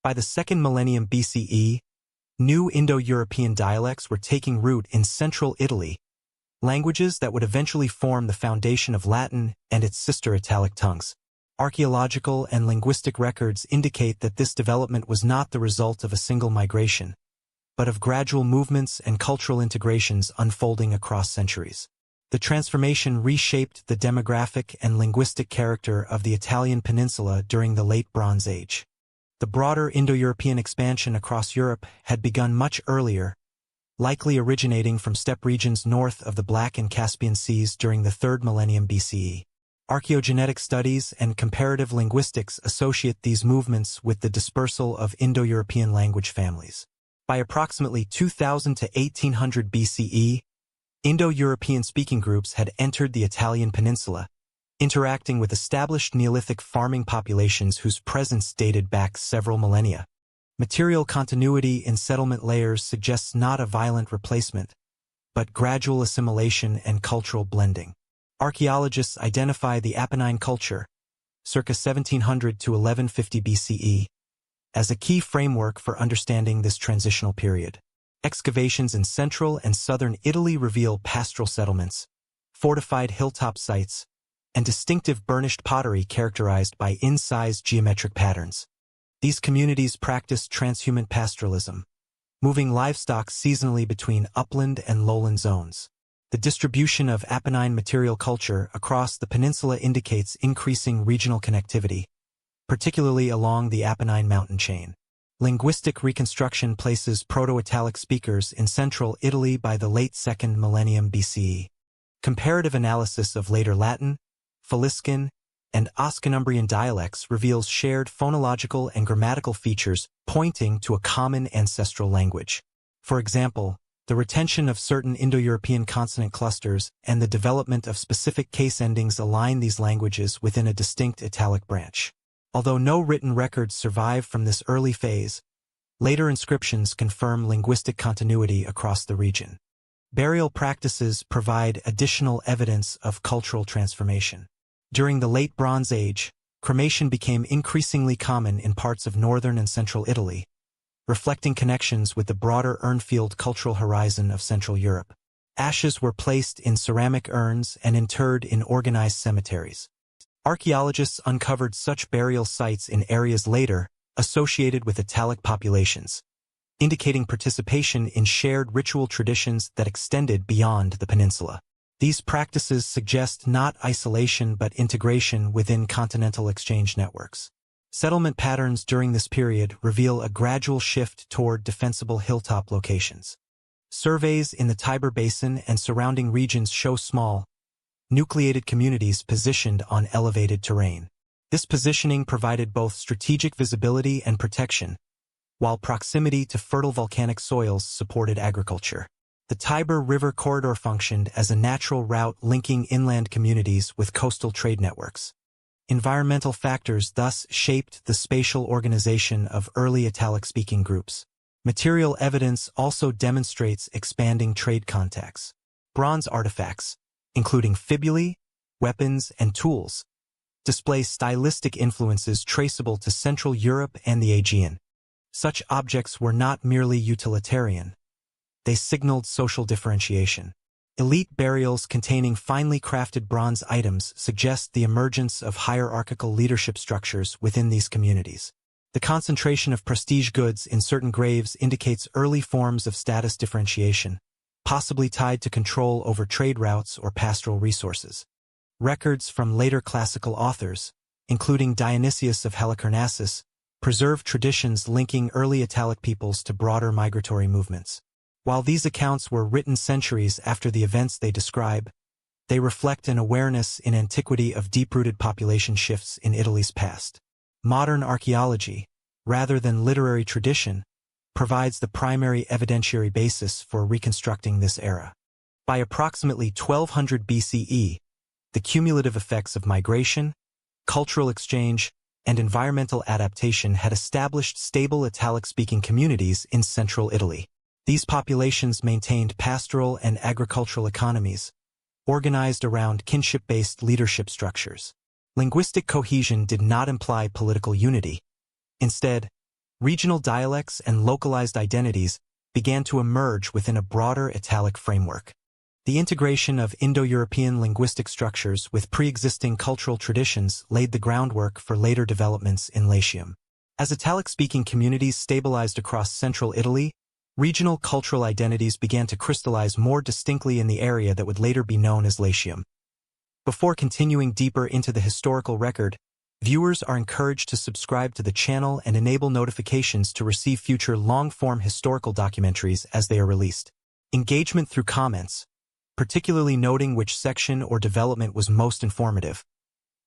By the second millennium BCE, new Indo-European dialects were taking root in central Italy, languages that would eventually form the foundation of Latin and its sister Italic tongues. Archaeological and linguistic records indicate that this development was not the result of a single migration, but of gradual movements and cultural integrations unfolding across centuries. The transformation reshaped the demographic and linguistic character of the Italian peninsula during the Late Bronze Age. The broader Indo-European expansion across Europe had begun much earlier, likely originating from steppe regions north of the Black and Caspian Seas during the 3rd millennium BCE. Archaeogenetic studies and comparative linguistics associate these movements with the dispersal of Indo-European language families. By approximately 2000 to 1800 BCE, Indo-European speaking groups had entered the Italian peninsula, interacting with established Neolithic farming populations whose presence dated back several millennia. Material continuity in settlement layers suggests not a violent replacement, but gradual assimilation and cultural blending. Archaeologists identify the Apennine culture, circa 1700 to 1150 BCE, as a key framework for understanding this transitional period. Excavations in central and southern Italy reveal pastoral settlements, fortified hilltop sites, and distinctive burnished pottery characterized by incised geometric patterns. These communities practiced transhuman pastoralism, moving livestock seasonally between upland and lowland zones. The distribution of Apennine material culture across the peninsula indicates increasing regional connectivity, particularly along the Apennine mountain chain. Linguistic reconstruction places Proto-Italic speakers in central Italy by the late 2nd millennium BCE. Comparative analysis of later Latin, Faliscan, and Oscanumbrian dialects reveals shared phonological and grammatical features pointing to a common ancestral language. For example, the retention of certain Indo-European consonant clusters and the development of specific case endings align these languages within a distinct Italic branch. Although no written records survive from this early phase, later inscriptions confirm linguistic continuity across the region. Burial practices provide additional evidence of cultural transformation. During the Late Bronze Age, cremation became increasingly common in parts of northern and central Italy, reflecting connections with the broader Urnfield cultural horizon of Central Europe. Ashes were placed in ceramic urns and interred in organized cemeteries. Archaeologists uncovered such burial sites in areas later associated with Italic populations, indicating participation in shared ritual traditions that extended beyond the peninsula. These practices suggest not isolation but integration within continental exchange networks. Settlement patterns during this period reveal a gradual shift toward defensible hilltop locations. Surveys in the Tiber Basin and surrounding regions show small, nucleated communities positioned on elevated terrain. This positioning provided both strategic visibility and protection, while proximity to fertile volcanic soils supported agriculture. The Tiber River corridor functioned as a natural route linking inland communities with coastal trade networks. Environmental factors thus shaped the spatial organization of early Italic-speaking groups. Material evidence also demonstrates expanding trade contacts. Bronze artifacts, including fibulae, weapons, and tools, display stylistic influences traceable to Central Europe and the Aegean. Such objects were not merely utilitarian. They signaled social differentiation. Elite burials containing finely crafted bronze items suggest the emergence of hierarchical leadership structures within these communities. The concentration of prestige goods in certain graves indicates early forms of status differentiation, possibly tied to control over trade routes or pastoral resources. Records from later classical authors, including Dionysius of Halicarnassus, preserve traditions linking early Italic peoples to broader migratory movements. While these accounts were written centuries after the events they describe, they reflect an awareness in antiquity of deep-rooted population shifts in Italy's past. Modern archaeology, rather than literary tradition, provides the primary evidentiary basis for reconstructing this era. By approximately 1200 BCE, the cumulative effects of migration, cultural exchange, and environmental adaptation had established stable Italic-speaking communities in central Italy. These populations maintained pastoral and agricultural economies, organized around kinship-based leadership structures. Linguistic cohesion did not imply political unity. Instead, Regional dialects and localized identities began to emerge within a broader Italic framework. The integration of Indo-European linguistic structures with pre-existing cultural traditions laid the groundwork for later developments in Latium. As Italic-speaking communities stabilized across central Italy, regional cultural identities began to crystallize more distinctly in the area that would later be known as Latium. Before continuing deeper into the historical record, viewers are encouraged to subscribe to the channel and enable notifications to receive future long-form historical documentaries as they are released. Engagement through comments, particularly noting which section or development was most informative,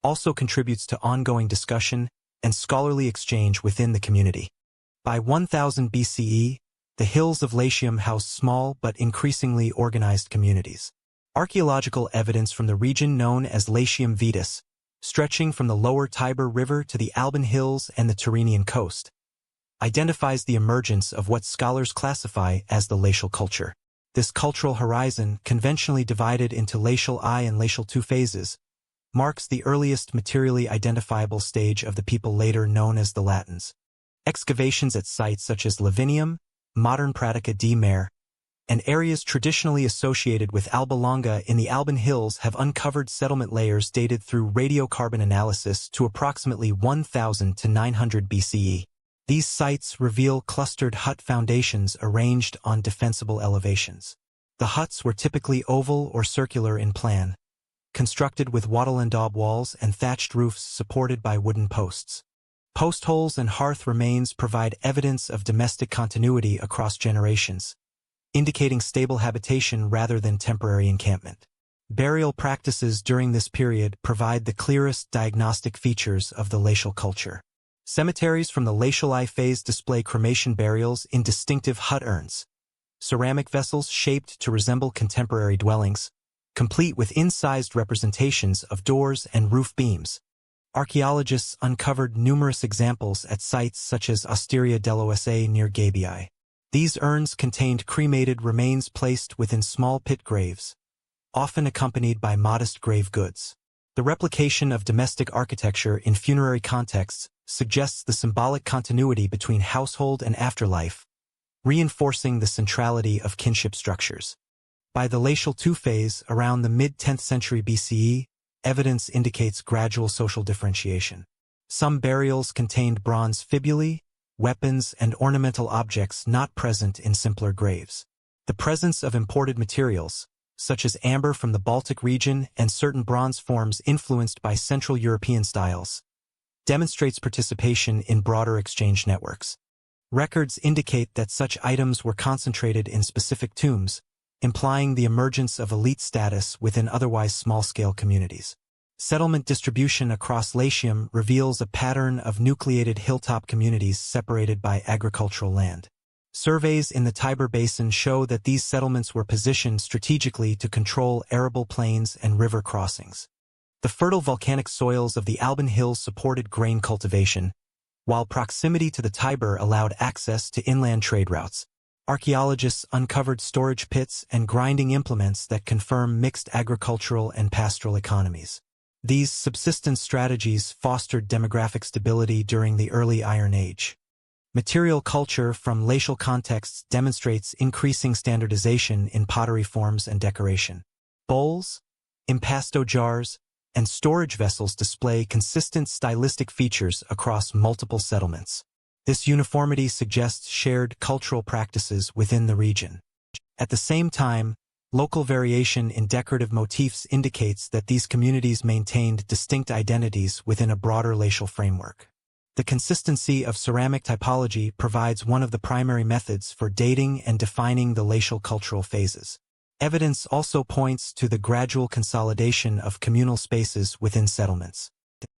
also contributes to ongoing discussion and scholarly exchange within the community. By 1000 BCE, the hills of Latium housed small but increasingly organized communities. Archaeological evidence from the region known as Latium Vetus, stretching from the lower Tiber River to the Alban Hills and the Tyrrhenian coast, identifies the emergence of what scholars classify as the Latial culture. This cultural horizon, conventionally divided into Latial I and Latial II phases, marks the earliest materially identifiable stage of the people later known as the Latins. Excavations at sites such as Lavinium, modern Pratica di Mare, and areas traditionally associated with Alba Longa in the Alban Hills have uncovered settlement layers dated through radiocarbon analysis to approximately 1000 to 900 BCE. These sites reveal clustered hut foundations arranged on defensible elevations. The huts were typically oval or circular in plan, constructed with wattle and daub walls and thatched roofs supported by wooden posts. Post holes and hearth remains provide evidence of domestic continuity across generations, indicating stable habitation rather than temporary encampment. Burial practices during this period provide the clearest diagnostic features of the Latial culture. Cemeteries from the Latial I phase display cremation burials in distinctive hut urns, ceramic vessels shaped to resemble contemporary dwellings, complete with incised representations of doors and roof beams. Archaeologists uncovered numerous examples at sites such as Osteria dell'Osa near Gabii. These urns contained cremated remains placed within small pit graves, often accompanied by modest grave goods. The replication of domestic architecture in funerary contexts suggests the symbolic continuity between household and afterlife, reinforcing the centrality of kinship structures. By the Latial II phase, around the mid-10th century BCE, evidence indicates gradual social differentiation. Some burials contained bronze fibulae, weapons, and ornamental objects not present in simpler graves. The presence of imported materials, such as amber from the Baltic region and certain bronze forms influenced by Central European styles, demonstrates participation in broader exchange networks. Records indicate that such items were concentrated in specific tombs, implying the emergence of elite status within otherwise small-scale communities. Settlement distribution across Latium reveals a pattern of nucleated hilltop communities separated by agricultural land. Surveys in the Tiber Basin show that these settlements were positioned strategically to control arable plains and river crossings. The fertile volcanic soils of the Alban Hills supported grain cultivation, while proximity to the Tiber allowed access to inland trade routes. Archaeologists uncovered storage pits and grinding implements that confirm mixed agricultural and pastoral economies. These subsistence strategies fostered demographic stability during the early Iron Age. Material culture from Latial contexts demonstrates increasing standardization in pottery forms and decoration. Bowls, impasto jars, and storage vessels display consistent stylistic features across multiple settlements. This uniformity suggests shared cultural practices within the region. At the same time, local variation in decorative motifs indicates that these communities maintained distinct identities within a broader Latial framework. The consistency of ceramic typology provides one of the primary methods for dating and defining the Latial cultural phases. Evidence also points to the gradual consolidation of communal spaces within settlements.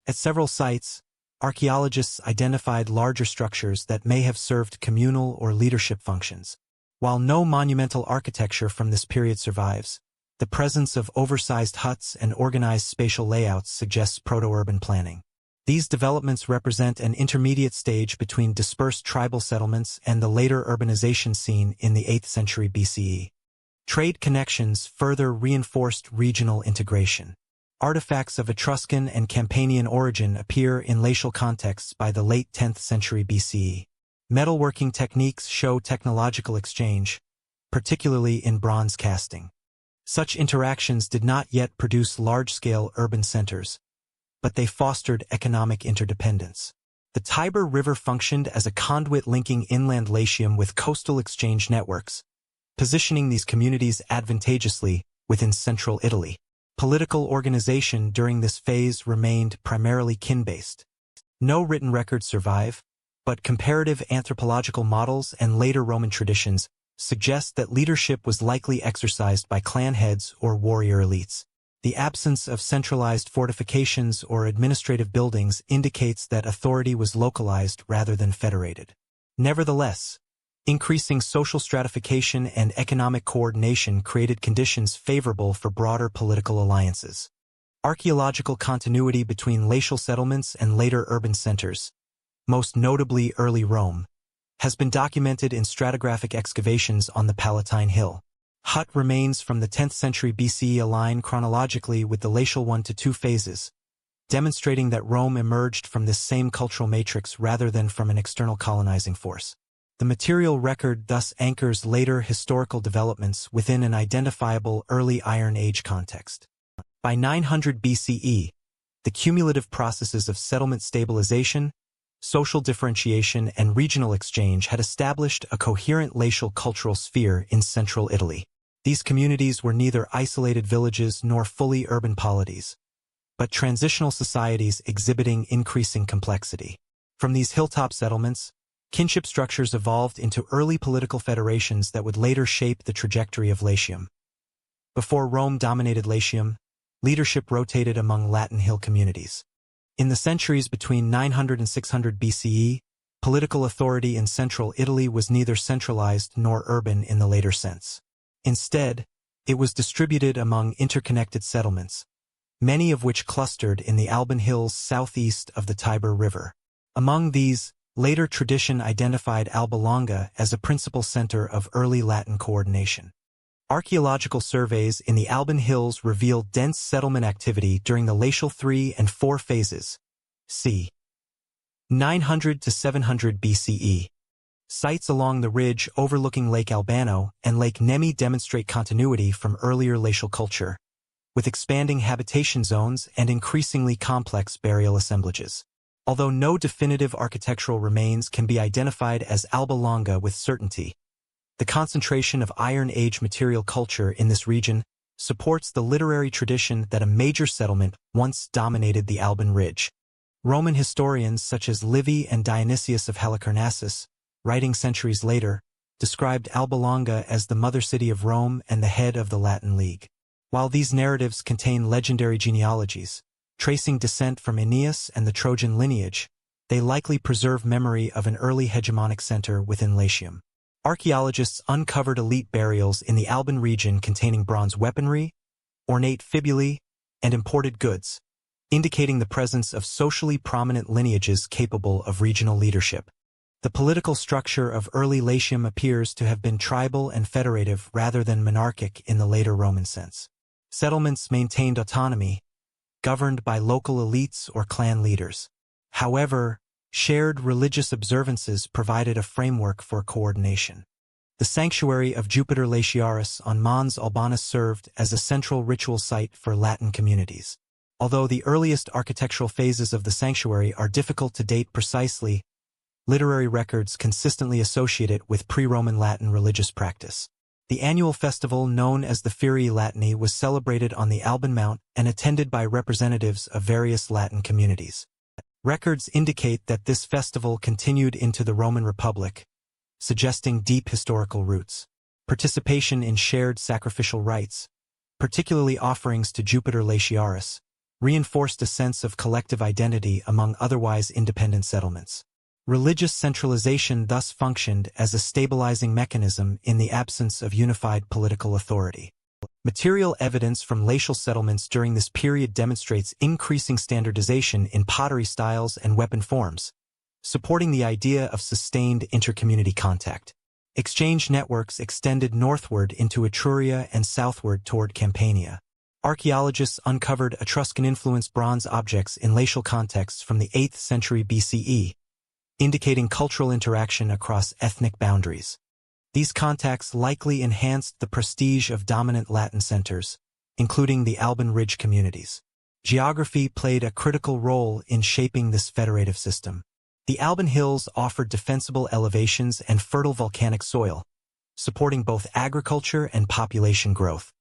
At several sites, archaeologists identified larger structures that may have served communal or leadership functions. While no monumental architecture from this period survives, the presence of oversized huts and organized spatial layouts suggests proto-urban planning. These developments represent an intermediate stage between dispersed tribal settlements and the later urbanization scene in the 8th century BCE. Trade connections further reinforced regional integration. Artifacts of Etruscan and Campanian origin appear in Latial contexts by the late 10th century BCE. Metalworking techniques show technological exchange, particularly in bronze casting. Such interactions did not yet produce large-scale urban centers, but they fostered economic interdependence. The Tiber River functioned as a conduit linking inland Latium with coastal exchange networks, positioning these communities advantageously within central Italy. Political organization during this phase remained primarily kin-based. No written records survive, but comparative anthropological models and later Roman traditions suggest that leadership was likely exercised by clan heads or warrior elites. The absence of centralized fortifications or administrative buildings indicates that authority was localized rather than federated. Nevertheless, increasing social stratification and economic coordination created conditions favorable for broader political alliances. Archaeological continuity between latial settlements and later urban centers, most notably early Rome, has been documented in stratigraphic excavations on the Palatine Hill. Hut remains from the 10th century BCE align chronologically with the Latial 1–2 phases, demonstrating that Rome emerged from this same cultural matrix rather than from an external colonizing force. The material record thus anchors later historical developments within an identifiable early Iron Age context. By 900 BCE, the cumulative processes of settlement stabilization, social differentiation, and regional exchange had established a coherent latial cultural sphere in central Italy. These communities were neither isolated villages nor fully urban polities, but transitional societies exhibiting increasing complexity. From these hilltop settlements, kinship structures evolved into early political federations that would later shape the trajectory of Latium. Before Rome dominated Latium, leadership rotated among Latin hill communities. In the centuries between 900 and 600 BCE, political authority in central Italy was neither centralized nor urban in the later sense. Instead, it was distributed among interconnected settlements, many of which clustered in the Alban Hills southeast of the Tiber River. Among these, later tradition identified Alba Longa as a principal center of early Latin coordination. Archaeological surveys in the Alban Hills revealed dense settlement activity during the Latial 3 and 4 phases, c. 900 to 700 BCE. Sites along the ridge overlooking Lake Albano and Lake Nemi demonstrate continuity from earlier Latial culture, with expanding habitation zones and increasingly complex burial assemblages. Although no definitive architectural remains can be identified as Alba Longa with certainty, the concentration of Iron Age material culture in this region supports the literary tradition that a major settlement once dominated the Alban Ridge. Roman historians such as Livy and Dionysius of Halicarnassus, writing centuries later, described Alba Longa as the mother city of Rome and the head of the Latin League. While these narratives contain legendary genealogies, tracing descent from Aeneas and the Trojan lineage, they likely preserve memory of an early hegemonic center within Latium. Archaeologists uncovered elite burials in the Alban region containing bronze weaponry, ornate fibulae, and imported goods, indicating the presence of socially prominent lineages capable of regional leadership. The political structure of early Latium appears to have been tribal and federative rather than monarchic in the later Roman sense. Settlements maintained autonomy, governed by local elites or clan leaders. However, shared religious observances provided a framework for coordination. The sanctuary of Jupiter Latiaris on Mons Albanus served as a central ritual site for Latin communities. Although the earliest architectural phases of the sanctuary are difficult to date precisely, literary records consistently associate it with pre-Roman Latin religious practice. The annual festival known as the Ferii Latini was celebrated on the Alban Mount and attended by representatives of various Latin communities. Records indicate that this festival continued into the Roman Republic, suggesting deep historical roots. Participation in shared sacrificial rites, particularly offerings to Jupiter Latiaris, reinforced a sense of collective identity among otherwise independent settlements. Religious centralization thus functioned as a stabilizing mechanism in the absence of unified political authority. Material evidence from Latial settlements during this period demonstrates increasing standardization in pottery styles and weapon forms, supporting the idea of sustained intercommunity contact. Exchange networks extended northward into Etruria and southward toward Campania. Archaeologists uncovered Etruscan-influenced bronze objects in Latial contexts from the 8th century BCE, indicating cultural interaction across ethnic boundaries. These contacts likely enhanced the prestige of dominant Latin centers, including the Alban Ridge communities. Geography played a critical role in shaping this federative system. The Alban Hills offered defensible elevations and fertile volcanic soil, supporting both agriculture and population growth.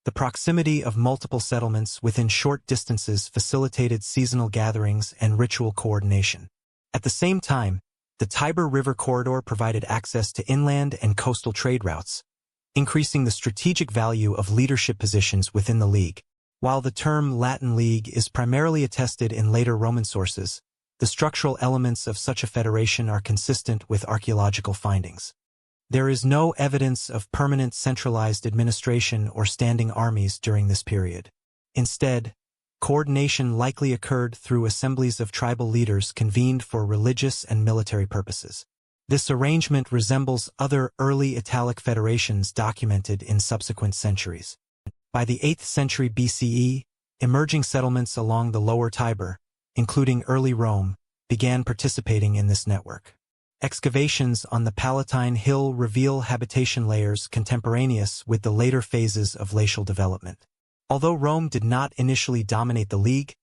The proximity of multiple settlements within short distances facilitated seasonal gatherings and ritual coordination. At the same time, the Tiber River corridor provided access to inland and coastal trade routes, increasing the strategic value of leadership positions within the League. While the term Latin League is primarily attested in later Roman sources, the structural elements of such a federation are consistent with archaeological findings. There is no evidence of permanent centralized administration or standing armies during this period. Instead, coordination likely occurred through assemblies of tribal leaders convened for religious and military purposes. This arrangement resembles other early Italic federations documented in subsequent centuries. By the 8th century BCE, emerging settlements along the lower Tiber, including early Rome, began participating in this network. Excavations on the Palatine Hill reveal habitation layers contemporaneous with the later phases of glacial development. Although Rome did not initially dominate the League,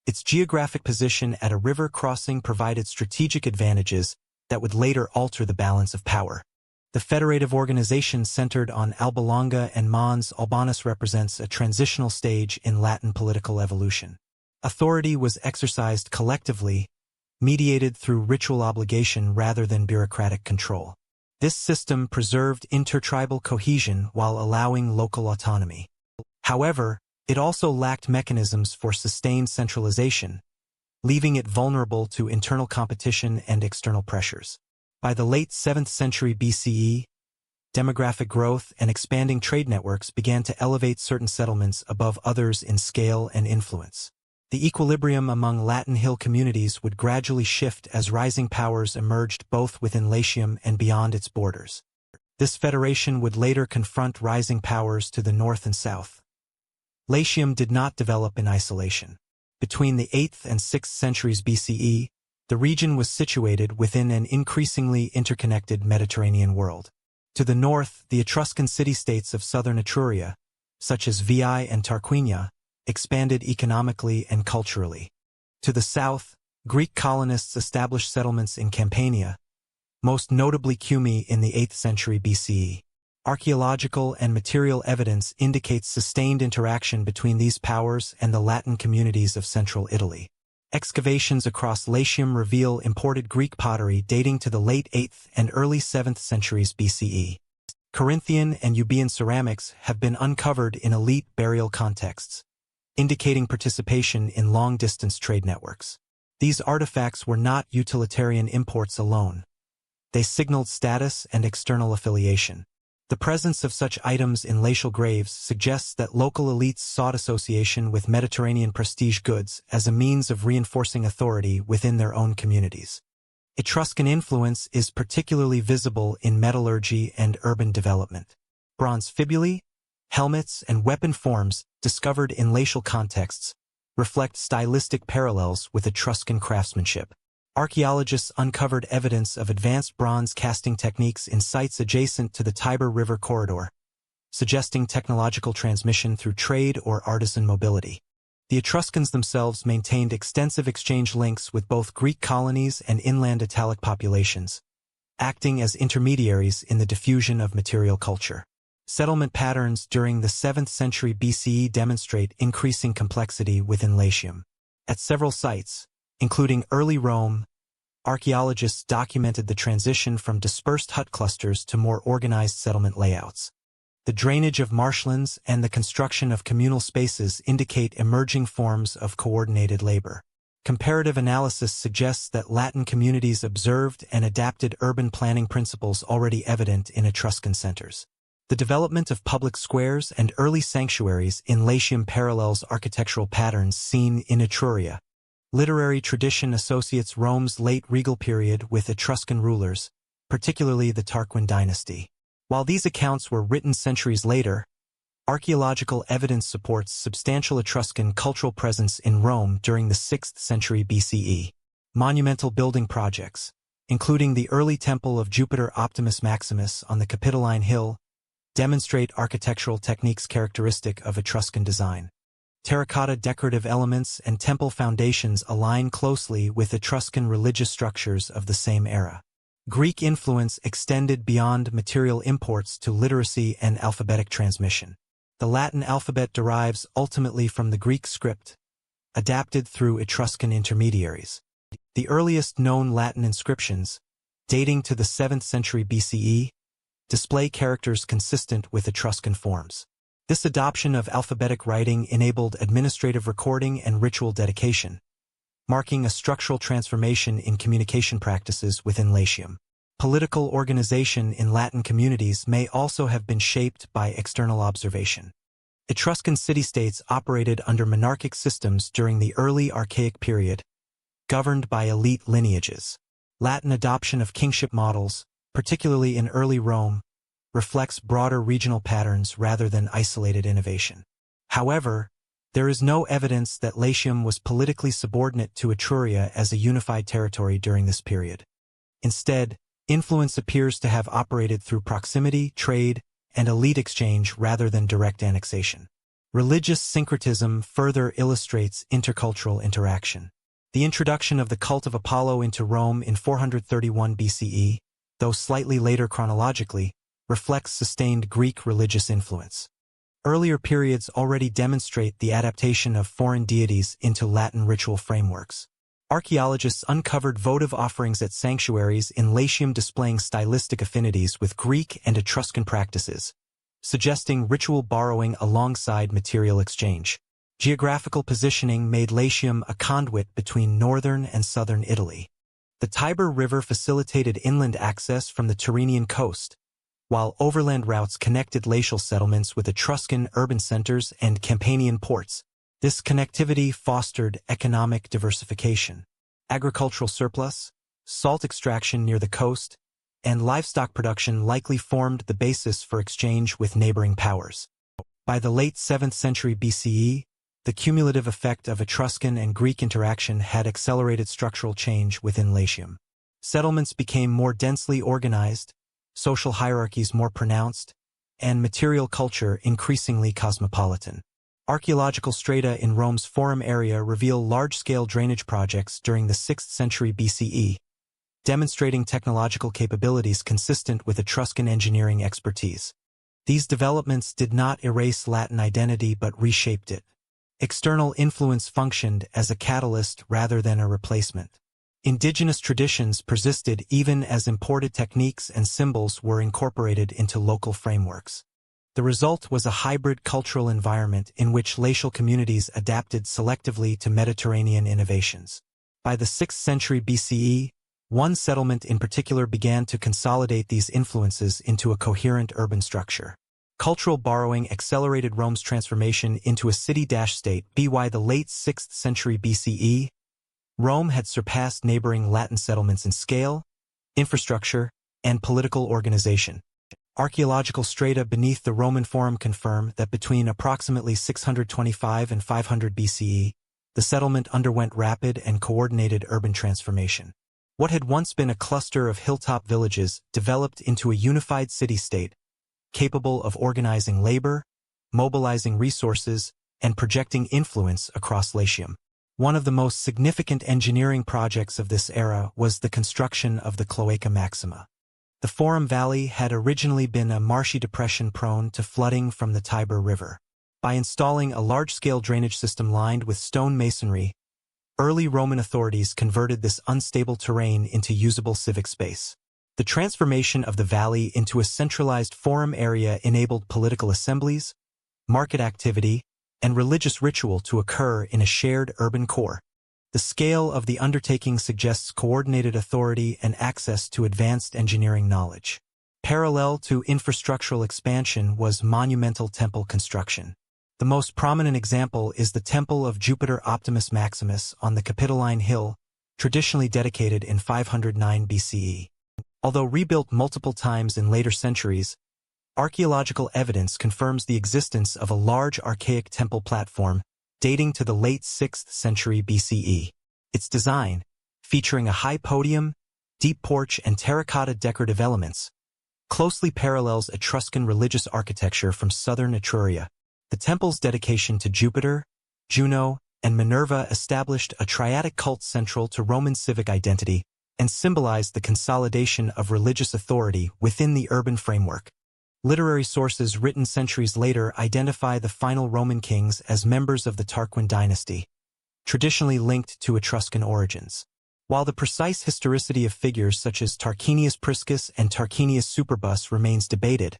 its geographic position at a river crossing provided strategic advantages that would later alter the balance of power. The federative organization centered on Alba Longa and Mons Albanus represents a transitional stage in Latin political evolution. Authority was exercised collectively, mediated through ritual obligation rather than bureaucratic control. This system preserved intertribal cohesion while allowing local autonomy. However, it also lacked mechanisms for sustained centralization, leaving it vulnerable to internal competition and external pressures. By the late 7th century BCE, demographic growth and expanding trade networks began to elevate certain settlements above others in scale and influence. The equilibrium among Latin hill communities would gradually shift as rising powers emerged both within Latium and beyond its borders. This federation would later confront rising powers to the north and south. Latium did not develop in isolation. Between the 8th and 6th centuries BCE, the region was situated within an increasingly interconnected Mediterranean world. To the north, the Etruscan city-states of southern Etruria, such as Veii and Tarquinia, expanded economically and culturally. To the south, Greek colonists established settlements in Campania, most notably Cumae in the 8th century BCE. Archaeological and material evidence indicates sustained interaction between these powers and the Latin communities of central Italy. Excavations across Latium reveal imported Greek pottery dating to the late 8th and early 7th centuries BCE. Corinthian and Euboean ceramics have been uncovered in elite burial contexts, indicating participation in long-distance trade networks. These artifacts were not utilitarian imports alone. They signaled status and external affiliation. The presence of such items in latial graves suggests that local elites sought association with Mediterranean prestige goods as a means of reinforcing authority within their own communities. Etruscan influence is particularly visible in metallurgy and urban development. Bronze fibulae, helmets, and weapon forms discovered in latial contexts reflect stylistic parallels with Etruscan craftsmanship. Archaeologists uncovered evidence of advanced bronze casting techniques in sites adjacent to the Tiber River corridor, suggesting technological transmission through trade or artisan mobility. The Etruscans themselves maintained extensive exchange links with both Greek colonies and inland Italic populations, acting as intermediaries in the diffusion of material culture. Settlement patterns during the 7th century BCE demonstrate increasing complexity within Latium. At several sites, including early Rome, archaeologists documented the transition from dispersed hut clusters to more organized settlement layouts. The drainage of marshlands and the construction of communal spaces indicate emerging forms of coordinated labor. Comparative analysis suggests that Latin communities observed and adapted urban planning principles already evident in Etruscan centers. The development of public squares and early sanctuaries in Latium parallels architectural patterns seen in Etruria. Literary tradition associates Rome's late regal period with Etruscan rulers, particularly the Tarquin dynasty. While these accounts were written centuries later, archaeological evidence supports substantial Etruscan cultural presence in Rome during the 6th century BCE. Monumental building projects, including the early temple of Jupiter Optimus Maximus on the Capitoline Hill, demonstrate architectural techniques characteristic of Etruscan design. Terracotta decorative elements and temple foundations align closely with Etruscan religious structures of the same era. Greek influence extended beyond material imports to literacy and alphabetic transmission. The Latin alphabet derives ultimately from the Greek script, adapted through Etruscan intermediaries. The earliest known Latin inscriptions, dating to the 7th century BCE, display characters consistent with Etruscan forms. This adoption of alphabetic writing enabled administrative recording and ritual dedication, marking a structural transformation in communication practices within Latium. Political organization in Latin communities may also have been shaped by external observation. Etruscan city-states operated under monarchic systems during the early Archaic period, governed by elite lineages. Latin adoption of kingship models, particularly in early Rome, reflects broader regional patterns rather than isolated innovation. However, there is no evidence that Latium was politically subordinate to Etruria as a unified territory during this period. Instead, influence appears to have operated through proximity, trade, and elite exchange rather than direct annexation. Religious syncretism further illustrates intercultural interaction. The introduction of the cult of Apollo into Rome in 431 BCE, though slightly later chronologically, reflects sustained Greek religious influence. Earlier periods already demonstrate the adaptation of foreign deities into Latin ritual frameworks. Archaeologists uncovered votive offerings at sanctuaries in Latium displaying stylistic affinities with Greek and Etruscan practices, suggesting ritual borrowing alongside material exchange. Geographical positioning made Latium a conduit between northern and southern Italy. The Tiber River facilitated inland access from the Tyrrhenian coast, while overland routes connected Latial settlements with Etruscan urban centers and Campanian ports. This connectivity fostered economic diversification. Agricultural surplus, salt extraction near the coast, and livestock production likely formed the basis for exchange with neighboring powers. By the late 7th century BCE, the cumulative effect of Etruscan and Greek interaction had accelerated structural change within Latium. Settlements became more densely organized, social hierarchies more pronounced, and material culture increasingly cosmopolitan. Archaeological strata in Rome's Forum area reveal large-scale drainage projects during the 6th century BCE, demonstrating technological capabilities consistent with Etruscan engineering expertise. These developments did not erase Latin identity but reshaped it. External influence functioned as a catalyst rather than a replacement. Indigenous traditions persisted even as imported techniques and symbols were incorporated into local frameworks. The result was a hybrid cultural environment in which Latial communities adapted selectively to Mediterranean innovations. By the 6th century BCE, one settlement in particular began to consolidate these influences into a coherent urban structure. Cultural borrowing accelerated Rome's transformation into a city-state. By the late 6th century BCE, Rome had surpassed neighboring Latin settlements in scale, infrastructure, and political organization. Archaeological strata beneath the Roman Forum confirm that between approximately 625 and 500 BCE, the settlement underwent rapid and coordinated urban transformation. What had once been a cluster of hilltop villages developed into a unified city-state, capable of organizing labor, mobilizing resources, and projecting influence across Latium. One of the most significant engineering projects of this era was the construction of the Cloaca Maxima. The Forum Valley had originally been a marshy depression prone to flooding from the Tiber River. By installing a large-scale drainage system lined with stone masonry, early Roman authorities converted this unstable terrain into usable civic space. The transformation of the valley into a centralized forum area enabled political assemblies, market activity, and religious ritual to occur in a shared urban core. The scale of the undertaking suggests coordinated authority and access to advanced engineering knowledge. Parallel to infrastructural expansion was monumental temple construction. The most prominent example is the Temple of Jupiter Optimus Maximus on the Capitoline Hill, traditionally dedicated in 509 BCE. Although rebuilt multiple times in later centuries, archaeological evidence confirms the existence of a large archaic temple platform dating to the late 6th century BCE. Its design, featuring a high podium deep porch and terracotta decorative elements, closely parallels Etruscan religious architecture from southern Etruria. The temple's dedication to Jupiter, Juno, and Minerva established a triadic cult central to Roman civic identity and symbolized the consolidation of religious authority within the urban framework. Literary sources written centuries later identify the final Roman kings as members of the Tarquin dynasty, traditionally linked to Etruscan origins. While the precise historicity of figures such as Tarquinius Priscus and Tarquinius Superbus remains debated,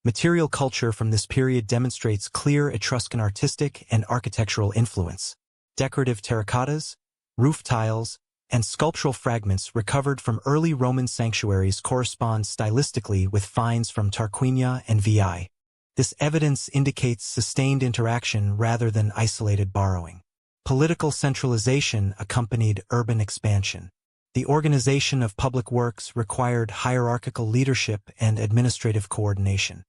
material culture from this period demonstrates clear Etruscan artistic and architectural influence. Decorative terracottas, roof tiles, and sculptural fragments recovered from early Roman sanctuaries correspond stylistically with finds from Tarquinia and Veii. This evidence indicates sustained interaction rather than isolated borrowing. Political centralization accompanied urban expansion. The organization of public works required hierarchical leadership and administrative coordination.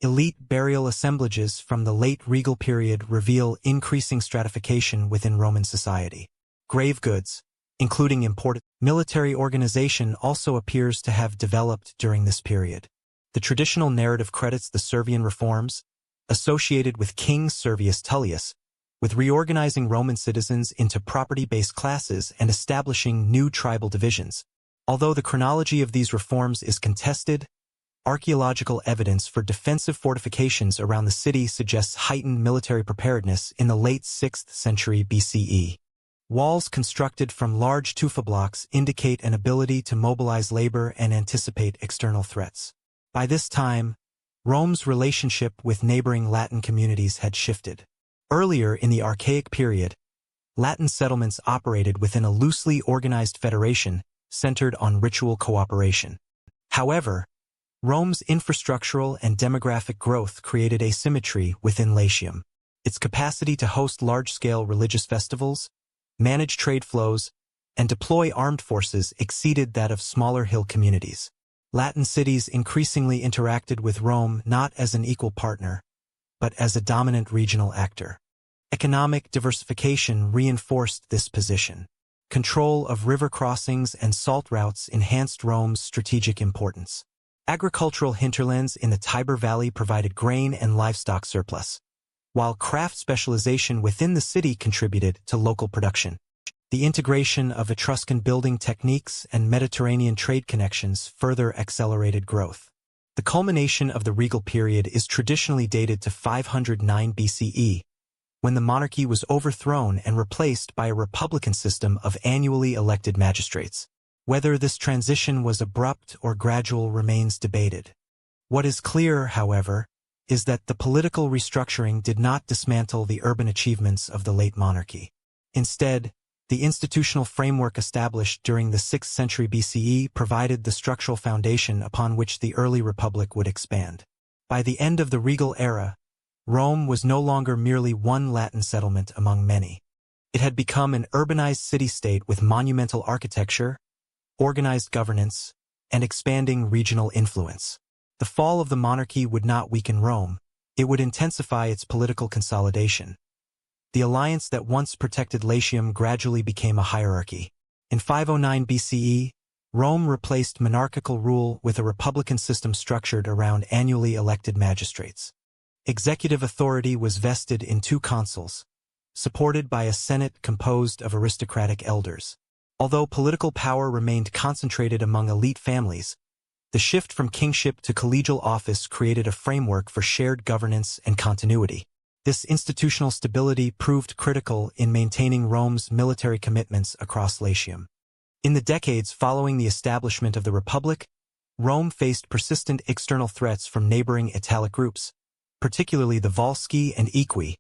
Elite burial assemblages from the late regal period reveal increasing stratification within Roman society. Grave goods, including imported military organization, also appears to have developed during this period. The traditional narrative credits the Servian reforms, associated with King Servius Tullius, with reorganizing Roman citizens into property-based classes and establishing new tribal divisions. Although the chronology of these reforms is contested, archaeological evidence for defensive fortifications around the city suggests heightened military preparedness in the late 6th century BCE. Walls constructed from large tufa blocks indicate an ability to mobilize labor and anticipate external threats. By this time, Rome's relationship with neighboring Latin communities had shifted. Earlier in the Archaic period, Latin settlements operated within a loosely organized federation centered on ritual cooperation. However, Rome's infrastructural and demographic growth created asymmetry within Latium. Its capacity to host large-scale religious festivals, manage trade flows, and deploy armed forces exceeded that of smaller hill communities. Latin cities increasingly interacted with Rome not as an equal partner, but as a dominant regional actor. Economic diversification reinforced this position. Control of river crossings and salt routes enhanced Rome's strategic importance. Agricultural hinterlands in the Tiber Valley provided grain and livestock surplus, while craft specialization within the city contributed to local production. The integration of Etruscan building techniques and Mediterranean trade connections further accelerated growth. The culmination of the regal period is traditionally dated to 509 BCE, when the monarchy was overthrown and replaced by a republican system of annually elected magistrates. Whether this transition was abrupt or gradual remains debated. What is clear, however, is that the political restructuring did not dismantle the urban achievements of the late monarchy. Instead, the institutional framework established during the 6th century BCE provided the structural foundation upon which the early republic would expand. By the end of the regal era, Rome was no longer merely one Latin settlement among many. It had become an urbanized city-state with monumental architecture, organized governance, and expanding regional influence. The fall of the monarchy would not weaken Rome, it would intensify its political consolidation. The alliance that once protected Latium gradually became a hierarchy. In 509 BCE, Rome replaced monarchical rule with a republican system structured around annually elected magistrates. Executive authority was vested in 2 consuls, supported by a senate composed of aristocratic elders. Although political power remained concentrated among elite families, the shift from kingship to collegial office created a framework for shared governance and continuity. This institutional stability proved critical in maintaining Rome's military commitments across Latium. In the decades following the establishment of the Republic, Rome faced persistent external threats from neighboring Italic groups, particularly the Volsci and Equi,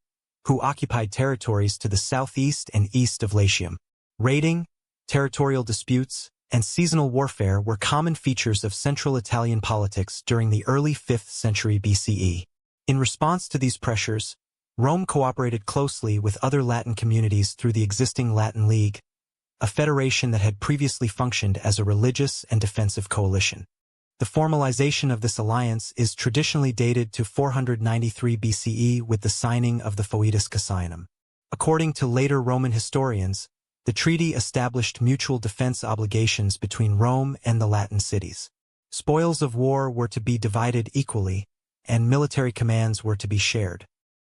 who occupied territories to the southeast and east of Latium. Raiding, territorial disputes, and seasonal warfare were common features of central Italian politics during the early 5th century BCE. In response to these pressures, Rome cooperated closely with other Latin communities through the existing Latin League, a federation that had previously functioned as a religious and defensive coalition. The formalization of this alliance is traditionally dated to 493 BCE with the signing of the Foedus Cassianum. According to later Roman historians, The treaty established mutual defense obligations between Rome and the Latin cities. Spoils of war were to be divided equally, and military commands were to be shared.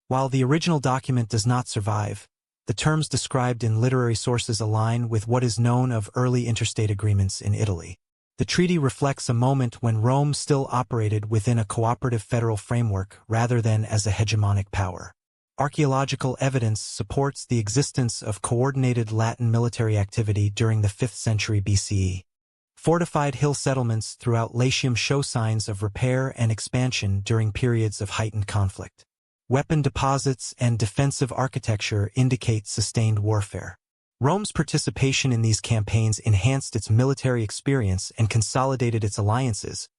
While the original document does not survive, the terms described in literary sources align with what is known of early interstate agreements in Italy. The treaty reflects a moment when Rome still operated within a cooperative federal framework rather than as a hegemonic power. Archaeological evidence supports the existence of coordinated Latin military activity during the 5th century BCE. Fortified hill settlements throughout Latium show signs of repair and expansion during periods of heightened conflict. Weapon deposits and defensive architecture indicate sustained warfare. Rome's participation in these campaigns enhanced its military experience and consolidated its alliances,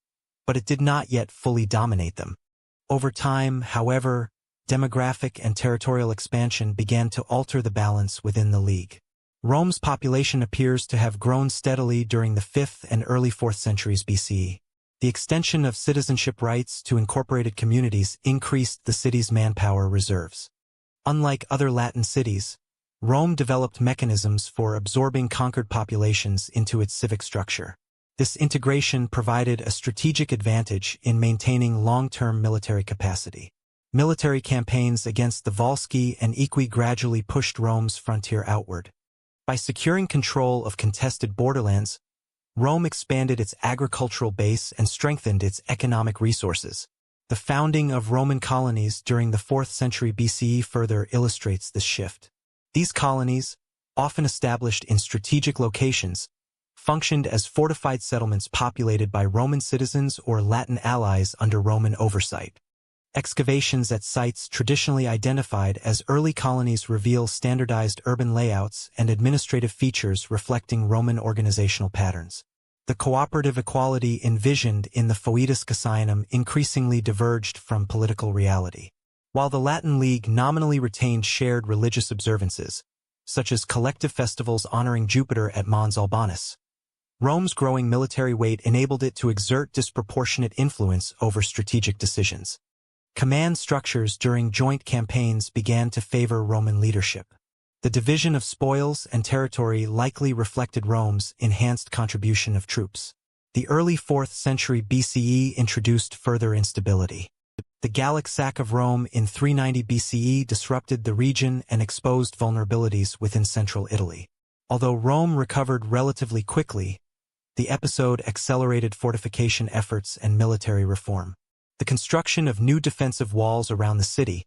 but it did not yet fully dominate them. Over time, however, demographic and territorial expansion began to alter the balance within the League. Rome's population appears to have grown steadily during the 5th and early 4th centuries BCE. The extension of citizenship rights to incorporated communities increased the city's manpower reserves. Unlike other Latin cities, Rome developed mechanisms for absorbing conquered populations into its civic structure. This integration provided a strategic advantage in maintaining long-term military capacity. Military campaigns against the Volsci and Equi gradually pushed Rome's frontier outward. By securing control of contested borderlands, Rome expanded its agricultural base and strengthened its economic resources. The founding of Roman colonies during the 4th century BCE further illustrates this shift. These colonies, often established in strategic locations, functioned as fortified settlements populated by Roman citizens or Latin allies under Roman oversight. Excavations at sites traditionally identified as early colonies reveal standardized urban layouts and administrative features reflecting Roman organizational patterns. The cooperative equality envisioned in the Foedus Cassianum increasingly diverged from political reality. While the Latin League nominally retained shared religious observances, such as collective festivals honoring Jupiter at Mons Albanus, Rome's growing military weight enabled it to exert disproportionate influence over strategic decisions. Command structures during joint campaigns began to favor Roman leadership. The division of spoils and territory likely reflected Rome's enhanced contribution of troops. The early 4th century BCE introduced further instability. The Gallic sack of Rome in 390 BCE disrupted the region and exposed vulnerabilities within central Italy. Although Rome recovered relatively quickly, the episode accelerated fortification efforts and military reform. The construction of new defensive walls around the city,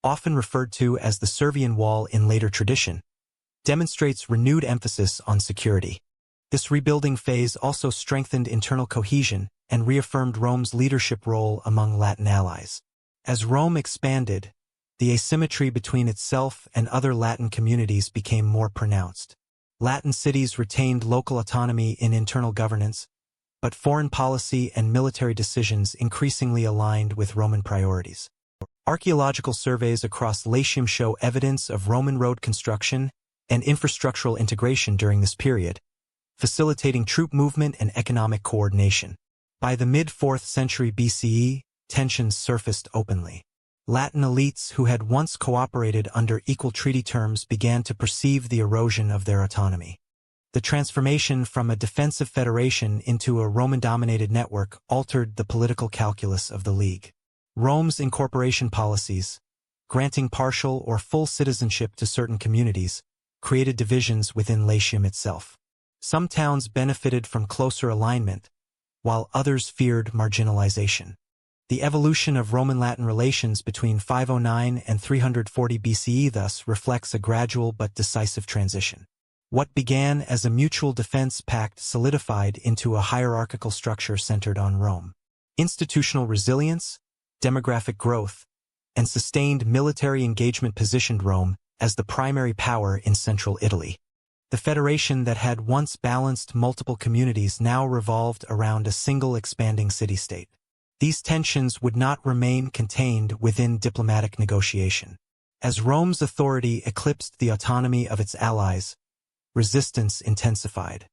often referred to as the Servian Wall in later tradition, demonstrates renewed emphasis on security. This rebuilding phase also strengthened internal cohesion and reaffirmed Rome's leadership role among Latin allies. As Rome expanded, the asymmetry between itself and other Latin communities became more pronounced. Latin cities retained local autonomy in internal governance, but foreign policy and military decisions increasingly aligned with Roman priorities. Archaeological surveys across Latium show evidence of Roman road construction and infrastructural integration during this period, facilitating troop movement and economic coordination. By the mid-4th century BCE, tensions surfaced openly. Latin elites who had once cooperated under equal treaty terms began to perceive the erosion of their autonomy. The transformation from a defensive federation into a Roman-dominated network altered the political calculus of the League. Rome's incorporation policies, granting partial or full citizenship to certain communities, created divisions within Latium itself. Some towns benefited from closer alignment, while others feared marginalization. The evolution of Roman-Latin relations between 509 and 340 BCE thus reflects a gradual but decisive transition. What began as a mutual defense pact solidified into a hierarchical structure centered on Rome. Institutional resilience, demographic growth, and sustained military engagement positioned Rome as the primary power in central Italy. The federation that had once balanced multiple communities now revolved around a single expanding city-state. These tensions would not remain contained within diplomatic negotiation. As Rome's authority eclipsed the autonomy of its allies, resistance intensified.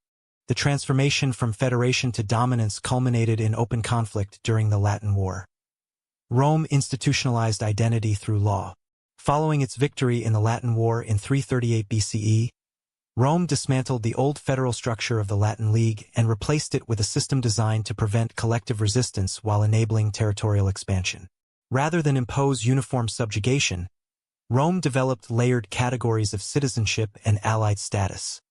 The transformation from federation to dominance culminated in open conflict during the Latin War. Rome institutionalized identity through law. Following its victory in the Latin War in 338 BCE, Rome dismantled the old federal structure of the Latin League and replaced it with a system designed to prevent collective resistance while enabling territorial expansion. Rather than impose uniform subjugation, Rome developed layered categories of citizenship and allied status.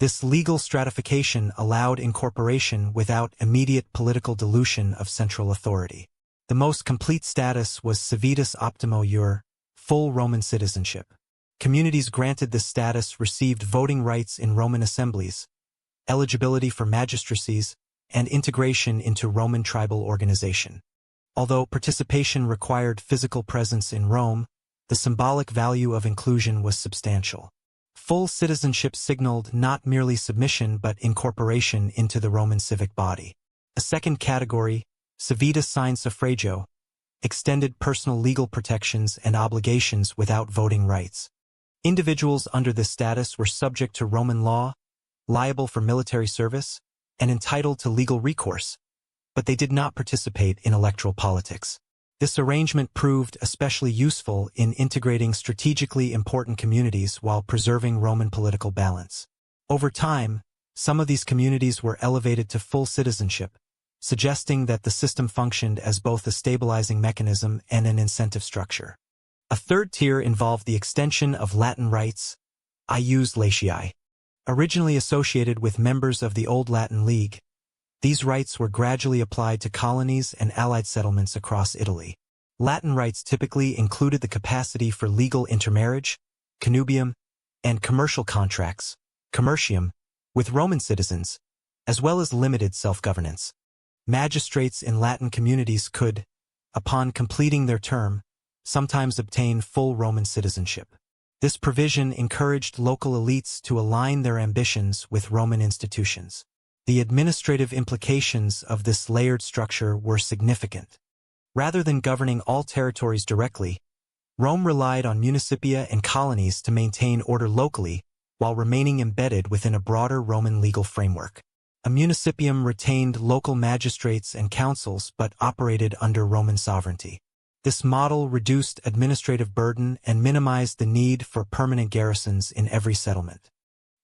This legal stratification allowed incorporation without immediate political dilution of central authority. The most complete status was civitas optimo iure, full Roman citizenship. Communities granted this status received voting rights in Roman assemblies, eligibility for magistracies, and integration into Roman tribal organization. Although participation required physical presence in Rome, the symbolic value of inclusion was substantial. Full citizenship signaled not merely submission but incorporation into the Roman civic body. A second category, civitas sine suffragio, extended personal legal protections and obligations without voting rights. Individuals under this status were subject to Roman law, liable for military service, and entitled to legal recourse, but they did not participate in electoral politics. This arrangement proved especially useful in integrating strategically important communities while preserving Roman political balance. Over time, some of these communities were elevated to full citizenship, suggesting that the system functioned as both a stabilizing mechanism and an incentive structure. A third tier involved the extension of Latin rights, ius Latiae. Originally associated with members of the Old Latin League, these rights were gradually applied to colonies and allied settlements across Italy. Latin rights typically included the capacity for legal intermarriage, connubium, and commercial contracts, commercium, with Roman citizens, as well as limited self-governance. Magistrates in Latin communities could, upon completing their term, sometimes obtain full Roman citizenship. This provision encouraged local elites to align their ambitions with Roman institutions. The administrative implications of this layered structure were significant. Rather than governing all territories directly, Rome relied on municipia and colonies to maintain order locally while remaining embedded within a broader Roman legal framework. A municipium retained local magistrates and councils but operated under Roman sovereignty. This model reduced administrative burden and minimized the need for permanent garrisons in every settlement.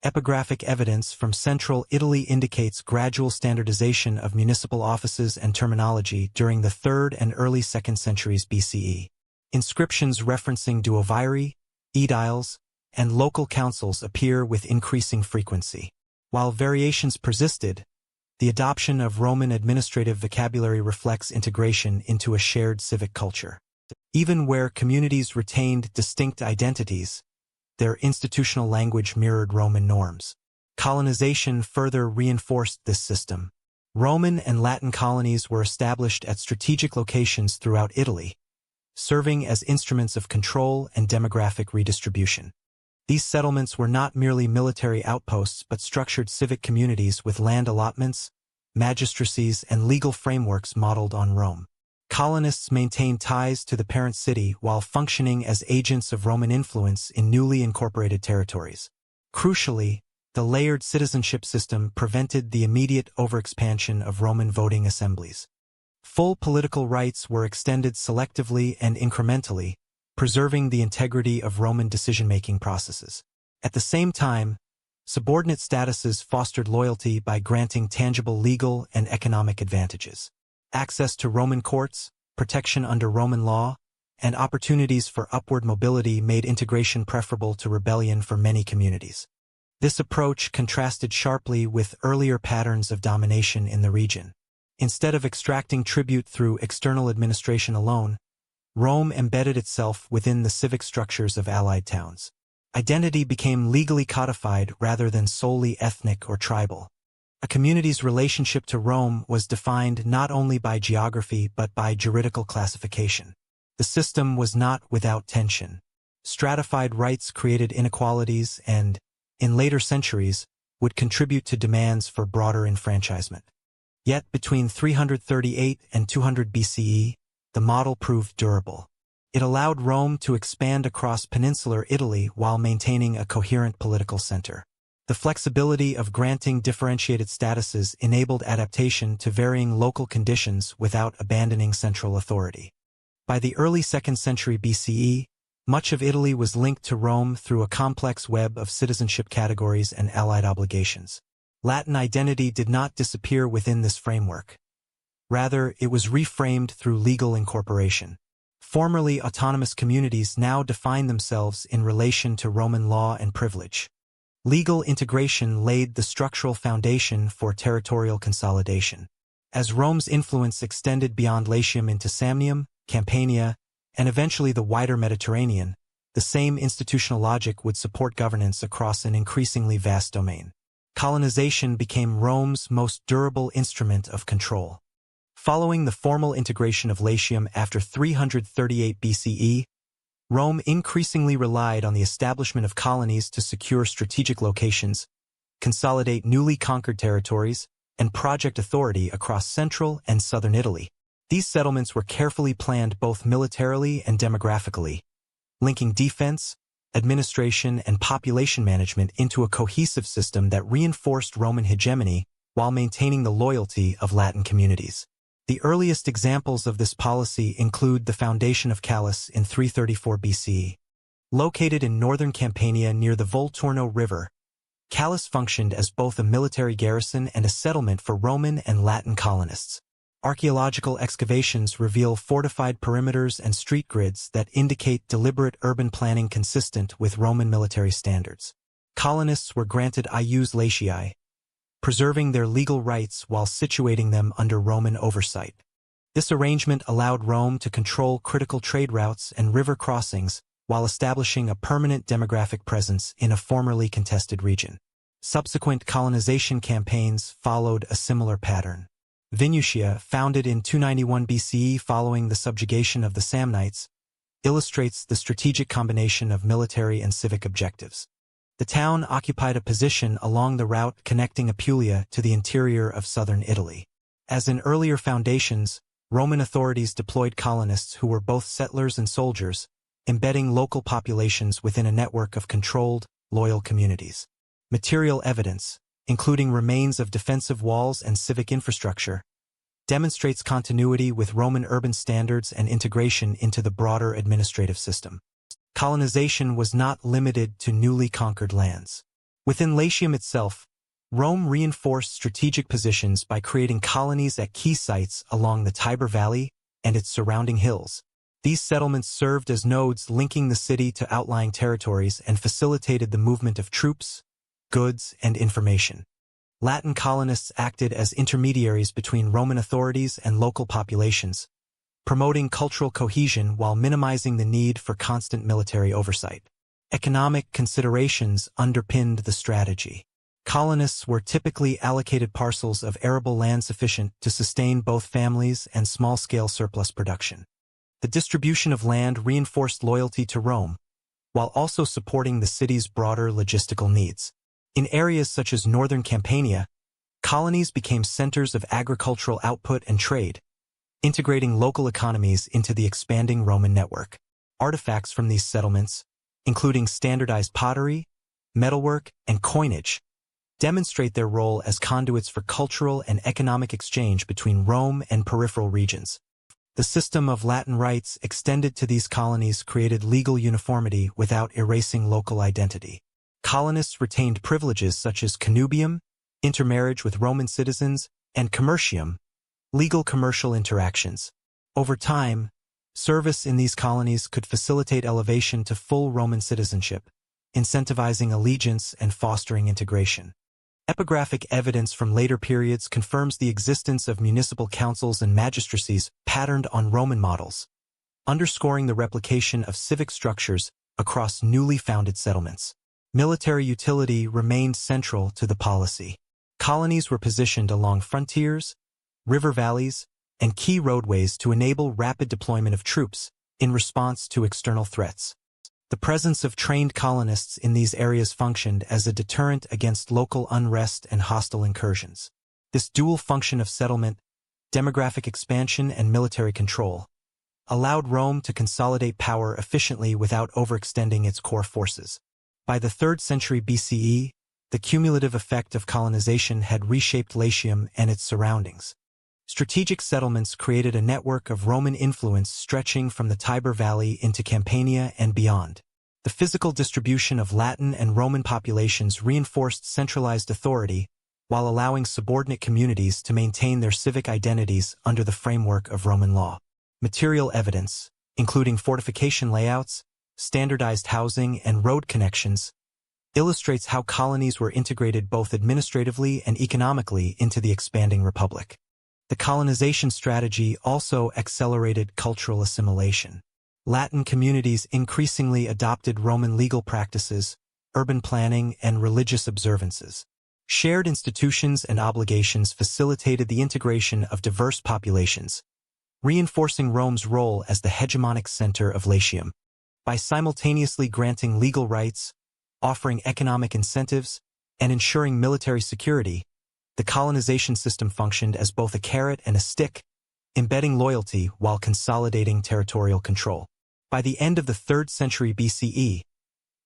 Epigraphic evidence from central Italy indicates gradual standardization of municipal offices and terminology during the 3rd and early 2nd centuries BCE. Inscriptions referencing duovirii, aediles, and local councils appear with increasing frequency. While variations persisted, the adoption of Roman administrative vocabulary reflects integration into a shared civic culture. Even where communities retained distinct identities, their institutional language mirrored Roman norms. Colonization further reinforced this system. Roman and Latin colonies were established at strategic locations throughout Italy, serving as instruments of control and demographic redistribution. These settlements were not merely military outposts but structured civic communities with land allotments, magistracies, and legal frameworks modeled on Rome. Colonists maintained ties to the parent city while functioning as agents of Roman influence in newly incorporated territories. Crucially, the layered citizenship system prevented the immediate overexpansion of Roman voting assemblies. Full political rights were extended selectively and incrementally, preserving the integrity of Roman decision-making processes. At the same time, subordinate statuses fostered loyalty by granting tangible legal and economic advantages. Access to Roman courts, protection under Roman law, and opportunities for upward mobility made integration preferable to rebellion for many communities. This approach contrasted sharply with earlier patterns of domination in the region. Instead of extracting tribute through external administration alone, Rome embedded itself within the civic structures of allied towns. Identity became legally codified rather than solely ethnic or tribal. A community's relationship to Rome was defined not only by geography but by juridical classification. The system was not without tension. Stratified rights created inequalities and, in later centuries, would contribute to demands for broader enfranchisement. Yet between 338 and 200 BCE, the model proved durable. It allowed Rome to expand across peninsular Italy while maintaining a coherent political center. The flexibility of granting differentiated statuses enabled adaptation to varying local conditions without abandoning central authority. By the early 2nd century BCE, Much of Italy was linked to Rome through a complex web of citizenship categories and allied obligations. Latin identity did not disappear within this framework. Rather, it was reframed through legal incorporation. Formerly autonomous communities now define themselves in relation to Roman law and privilege. Legal integration laid the structural foundation for territorial consolidation. As Rome's influence extended beyond Latium into Samnium, Campania, and eventually the wider Mediterranean, the same institutional logic would support governance across an increasingly vast domain. Colonization became Rome's most durable instrument of control. Following the formal integration of Latium after 338 BCE, Rome increasingly relied on the establishment of colonies to secure strategic locations, consolidate newly conquered territories, and project authority across central and southern Italy. These settlements were carefully planned both militarily and demographically, linking defense, administration, and population management into a cohesive system that reinforced Roman hegemony while maintaining the loyalty of Latin communities. The earliest examples of this policy include the foundation of Callus in 334 BCE. Located in northern Campania near the Volturno River, Callus functioned as both a military garrison and a settlement for Roman and Latin colonists. Archaeological excavations reveal fortified perimeters and street grids that indicate deliberate urban planning consistent with Roman military standards. Colonists were granted ius latiae, preserving their legal rights while situating them under Roman oversight. This arrangement allowed Rome to control critical trade routes and river crossings while establishing a permanent demographic presence in a formerly contested region. Subsequent colonization campaigns followed a similar pattern. Venusia, founded in 291 BCE following the subjugation of the Samnites, illustrates the strategic combination of military and civic objectives. The town occupied a position along the route connecting Apulia to the interior of southern Italy. As in earlier foundations, Roman authorities deployed colonists who were both settlers and soldiers, embedding local populations within a network of controlled, loyal communities. Material evidence, including remains of defensive walls and civic infrastructure, demonstrates continuity with Roman urban standards and integration into the broader administrative system. Colonization was not limited to newly conquered lands. Within Latium itself, Rome reinforced strategic positions by creating colonies at key sites along the Tiber Valley and its surrounding hills. These settlements served as nodes linking the city to outlying territories and facilitated the movement of troops, goods, and information. Latin colonists acted as intermediaries between Roman authorities and local populations, promoting cultural cohesion while minimizing the need for constant military oversight. Economic considerations underpinned the strategy. Colonists were typically allocated parcels of arable land sufficient to sustain both families and small-scale surplus production. The distribution of land reinforced loyalty to Rome, while also supporting the city's broader logistical needs. In areas such as northern Campania, colonies became centers of agricultural output and trade, integrating local economies into the expanding Roman network. Artifacts from these settlements, including standardized pottery, metalwork, and coinage, demonstrate their role as conduits for cultural and economic exchange between Rome and peripheral regions. The system of Latin rights extended to these colonies created legal uniformity without erasing local identity. Colonists retained privileges such as connubium, intermarriage with Roman citizens, and commercium, legal commercial interactions. Over time, service in these colonies could facilitate elevation to full Roman citizenship, incentivizing allegiance and fostering integration. Epigraphic evidence from later periods confirms the existence of municipal councils and magistracies patterned on Roman models, underscoring the replication of civic structures across newly founded settlements. Military utility remained central to the policy. Colonies were positioned along frontiers, river valleys, and key roadways to enable rapid deployment of troops in response to external threats. The presence of trained colonists in these areas functioned as a deterrent against local unrest and hostile incursions. This dual function of settlement, demographic expansion, and military control allowed Rome to consolidate power efficiently without overextending its core forces. By the 3rd century BCE, the cumulative effect of colonization had reshaped Latium and its surroundings. Strategic settlements created a network of Roman influence stretching from the Tiber Valley into Campania and beyond. The physical distribution of Latin and Roman populations reinforced centralized authority, while allowing subordinate communities to maintain their civic identities under the framework of Roman law. Material evidence, including fortification layouts, standardized housing, and road connections, illustrates how colonies were integrated both administratively and economically into the expanding republic. The colonization strategy also accelerated cultural assimilation. Latin communities increasingly adopted Roman legal practices, urban planning, and religious observances. Shared institutions and obligations facilitated the integration of diverse populations, reinforcing Rome's role as the hegemonic center of Latium. By simultaneously granting legal rights, offering economic incentives, and ensuring military security, the colonization system functioned as both a carrot and a stick, embedding loyalty while consolidating territorial control. By the end of the 3rd century BCE,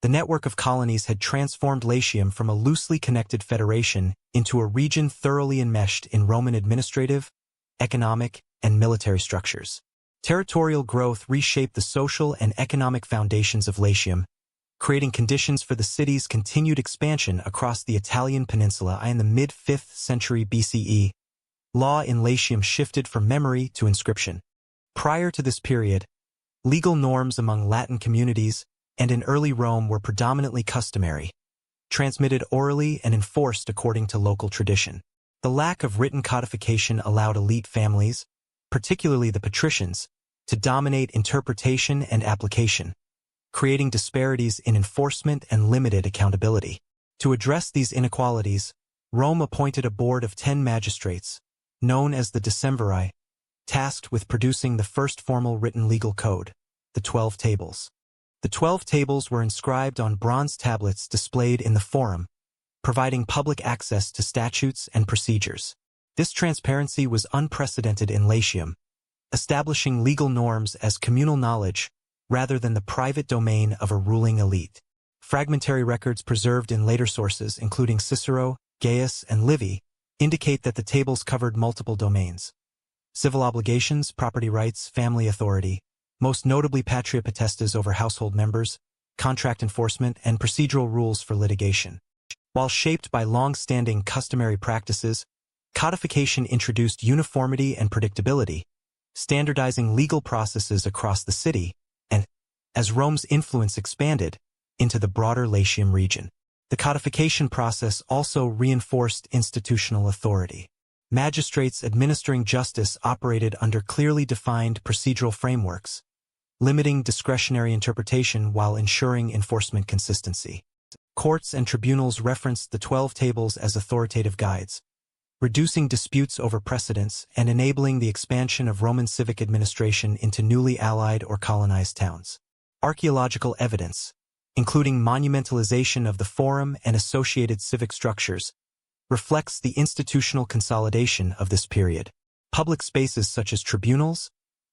the network of colonies had transformed Latium from a loosely connected federation into a region thoroughly enmeshed in Roman administrative, economic, and military structures. Territorial growth reshaped the social and economic foundations of Latium, creating conditions for the city's continued expansion across the Italian peninsula. In the mid-5th century BCE, law in Latium shifted from memory to inscription. Prior to this period, legal norms among Latin communities and in early Rome were predominantly customary, transmitted orally and enforced according to local tradition. The lack of written codification allowed elite families, particularly the patricians, to dominate interpretation and application, creating disparities in enforcement and limited accountability. To address these inequalities, Rome appointed a board of 10 magistrates, known as the decemviri, tasked with producing the first formal written legal code, the 12 Tables. The 12 Tables were inscribed on bronze tablets displayed in the Forum, providing public access to statutes and procedures. This transparency was unprecedented in Latium, establishing legal norms as communal knowledge rather than the private domain of a ruling elite. Fragmentary records preserved in later sources, including Cicero, Gaius, and Livy, indicate that the tables covered multiple domains: civil obligations, property rights, family authority, most notably patria potestas over household members, contract enforcement, and procedural rules for litigation. While shaped by long-standing customary practices, codification introduced uniformity and predictability, standardizing legal processes across the city, and, as Rome's influence expanded, into the broader Latium region. The codification process also reinforced institutional authority. Magistrates administering justice operated under clearly defined procedural frameworks, limiting discretionary interpretation while ensuring enforcement consistency. Courts and tribunals referenced the 12 Tables as authoritative guides, reducing disputes over precedents and enabling the expansion of Roman civic administration into newly allied or colonized towns. Archaeological evidence, including monumentalization of the Forum and associated civic structures, reflects the institutional consolidation of this period. Public spaces such as tribunals,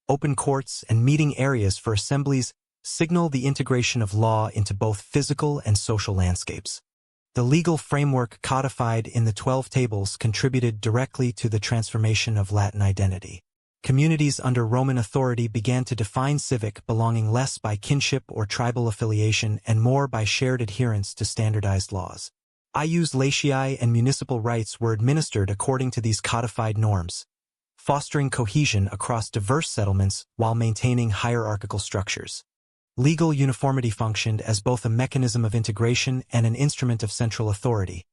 open courts, and meeting areas for assemblies signal the integration of law into both physical and social landscapes. The legal framework codified in the 12 Tables contributed directly to the transformation of Latin identity. Communities under Roman authority began to define civic belonging less by kinship or tribal affiliation and more by shared adherence to standardized laws. Ius Latiae and municipal rights were administered according to these codified norms, fostering cohesion across diverse settlements while maintaining hierarchical structures. Legal uniformity functioned as both a mechanism of integration and an instrument of central authority,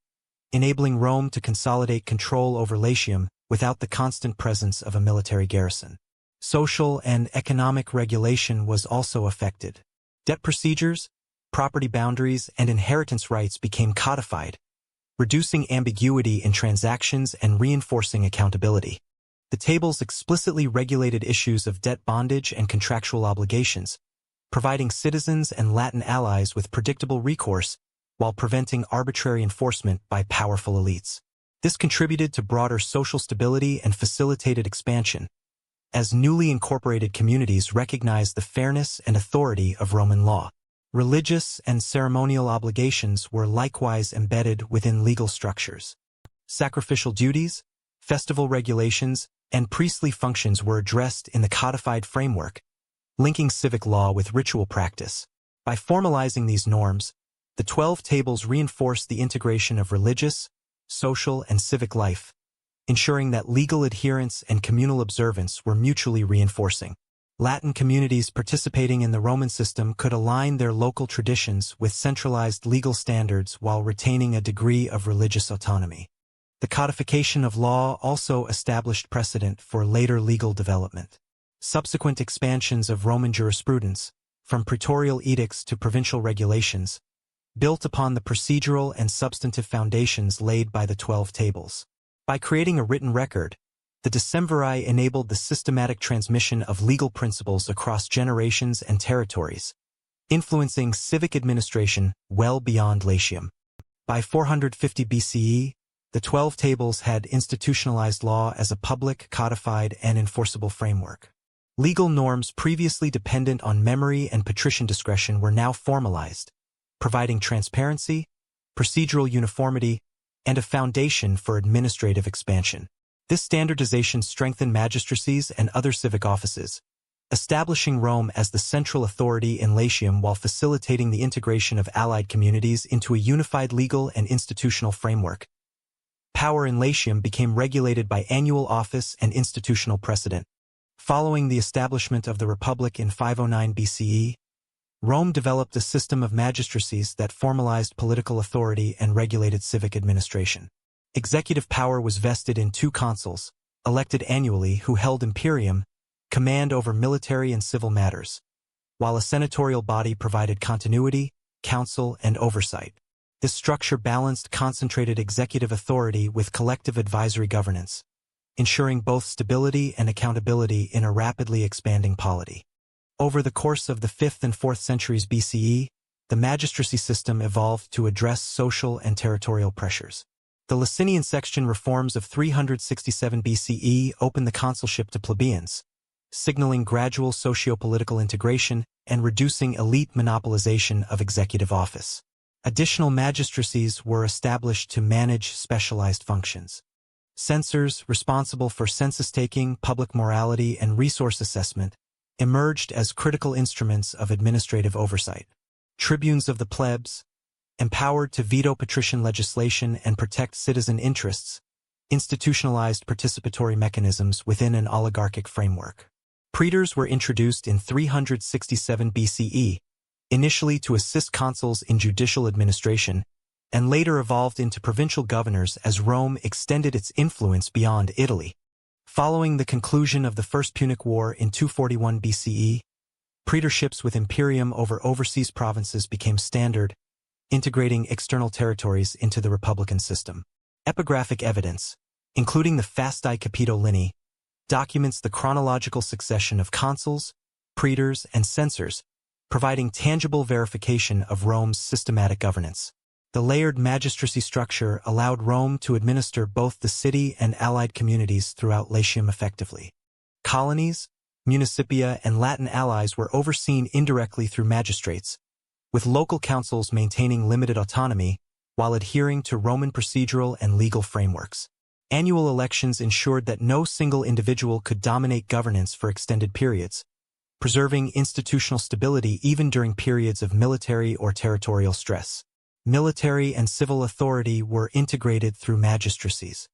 enabling Rome to consolidate control over Latium without the constant presence of a military garrison. Social and economic regulation was also affected. Debt procedures, property boundaries, and inheritance rights became codified, reducing ambiguity in transactions and reinforcing accountability. The tables explicitly regulated issues of debt bondage and contractual obligations, providing citizens and Latin allies with predictable recourse while preventing arbitrary enforcement by powerful elites. This contributed to broader social stability and facilitated expansion, as newly incorporated communities recognized the fairness and authority of Roman law. Religious and ceremonial obligations were likewise embedded within legal structures. Sacrificial duties, Festival regulations and priestly functions were addressed in the codified framework, linking civic law with ritual practice. By formalizing these norms, the 12 tables reinforced the integration of religious, social, and civic life, ensuring that legal adherence and communal observance were mutually reinforcing. Latin communities participating in the Roman system could align their local traditions with centralized legal standards while retaining a degree of religious autonomy. The codification of law also established precedent for later legal development. Subsequent expansions of Roman jurisprudence, from praetorial edicts to provincial regulations, built upon the procedural and substantive foundations laid by the 12 tables. By creating a written record, the decemviri enabled the systematic transmission of legal principles across generations and territories, influencing civic administration well beyond Latium. By 450 BCE, the 12 tables had institutionalized law as a public, codified, and enforceable framework. Legal norms previously dependent on memory and patrician discretion were now formalized, providing transparency, procedural uniformity, and a foundation for administrative expansion. This standardization strengthened magistracies and other civic offices, establishing Rome as the central authority in Latium while facilitating the integration of allied communities into a unified legal and institutional framework. Power in Latium became regulated by annual office and institutional precedent. Following the establishment of the Republic in 509 BCE, Rome developed a system of magistracies that formalized political authority and regulated civic administration. Executive power was vested in 2 consuls, elected annually, who held imperium, command over military and civil matters, while a senatorial body provided continuity, counsel, and oversight. This structure balanced concentrated executive authority with collective advisory governance, ensuring both stability and accountability in a rapidly expanding polity. Over the course of the 5th and 4th centuries BCE, the magistracy system evolved to address social and territorial pressures. The Licinian section reforms of 367 BCE opened the consulship to plebeians, signaling gradual socio-political integration and reducing elite monopolization of executive office. Additional magistracies were established to manage specialized functions. Censors, responsible for census-taking, public morality, and resource assessment, emerged as critical instruments of administrative oversight. Tribunes of the plebs, empowered to veto patrician legislation and protect citizen interests, institutionalized participatory mechanisms within an oligarchic framework. Praetors were introduced in 367 BCE, initially to assist consuls in judicial administration, and later evolved into provincial governors as Rome extended its influence beyond Italy. Following the conclusion of the First Punic War in 241 BCE, praetorships with imperium over overseas provinces became standard, integrating external territories into the republican system. Epigraphic evidence, including the Fasti Capitolini, documents the chronological succession of consuls, praetors, and censors, providing tangible verification of Rome's systematic governance. The layered magistracy structure allowed Rome to administer both the city and allied communities throughout Latium effectively. Colonies, municipia, and Latin allies were overseen indirectly through magistrates, with local councils maintaining limited autonomy while adhering to Roman procedural and legal frameworks. Annual elections ensured that no single individual could dominate governance for extended periods, preserving institutional stability even during periods of military or territorial stress. Military and civil authority were integrated through magistracies.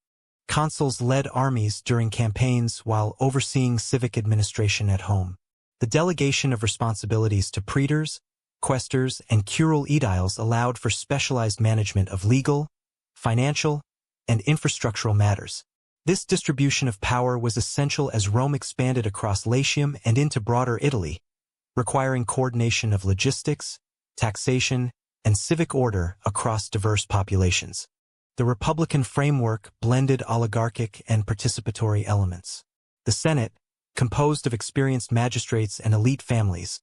Consuls led armies during campaigns while overseeing civic administration at home. The delegation of responsibilities to praetors, quaestors, and curule aediles allowed for specialized management of legal, financial, and infrastructural matters. This distribution of power was essential as Rome expanded across Latium and into broader Italy, requiring coordination of logistics, taxation, and civic order across diverse populations. The republican framework blended oligarchic and participatory elements. The Senate, composed of experienced magistrates and elite families,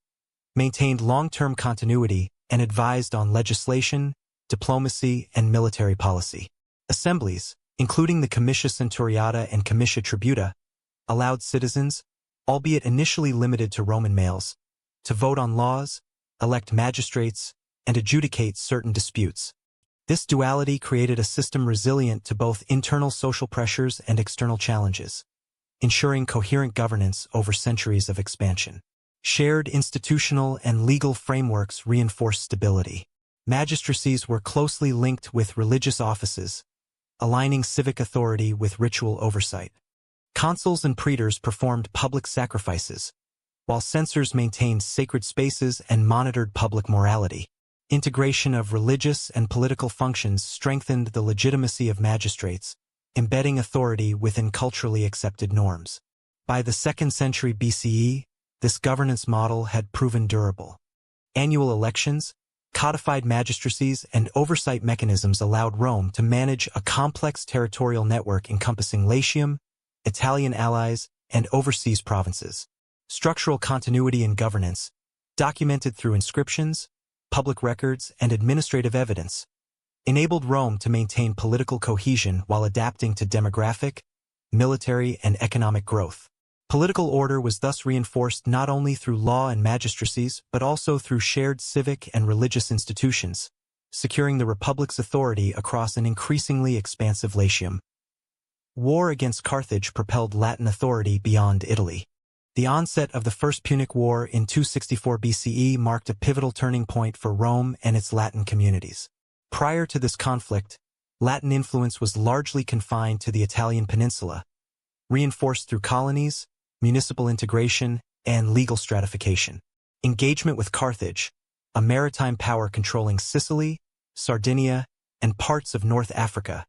maintained long-term continuity and advised on legislation, diplomacy, and military policy. Assemblies, including the Comitia Centuriata and Comitia Tributa, allowed citizens, albeit initially limited to Roman males, to vote on laws, elect magistrates, and adjudicate certain disputes. This duality created a system resilient to both internal social pressures and external challenges, ensuring coherent governance over centuries of expansion. Shared institutional and legal frameworks reinforced stability. Magistracies were closely linked with religious offices, aligning civic authority with ritual oversight. Consuls and praetors performed public sacrifices, while censors maintained sacred spaces and monitored public morality. Integration of religious and political functions strengthened the legitimacy of magistrates, embedding authority within culturally accepted norms. By the 2nd century BCE, this governance model had proven durable. Annual elections, codified magistracies, and oversight mechanisms allowed Rome to manage a complex territorial network encompassing Latium, Italian allies, and overseas provinces. Structural continuity in governance, documented through inscriptions, public records, and administrative evidence, enabled Rome to maintain political cohesion while adapting to demographic, military, and economic growth. Political order was thus reinforced not only through law and magistracies, but also through shared civic and religious institutions, securing the republic's authority across an increasingly expansive Latium. War against Carthage propelled Latin authority beyond Italy. The onset of the First Punic War in 264 BCE marked a pivotal turning point for Rome and its Latin communities. Prior to this conflict, Latin influence was largely confined to the Italian peninsula, reinforced through colonies, municipal integration, and legal stratification. Engagement with Carthage, a maritime power controlling Sicily, Sardinia, and parts of North Africa,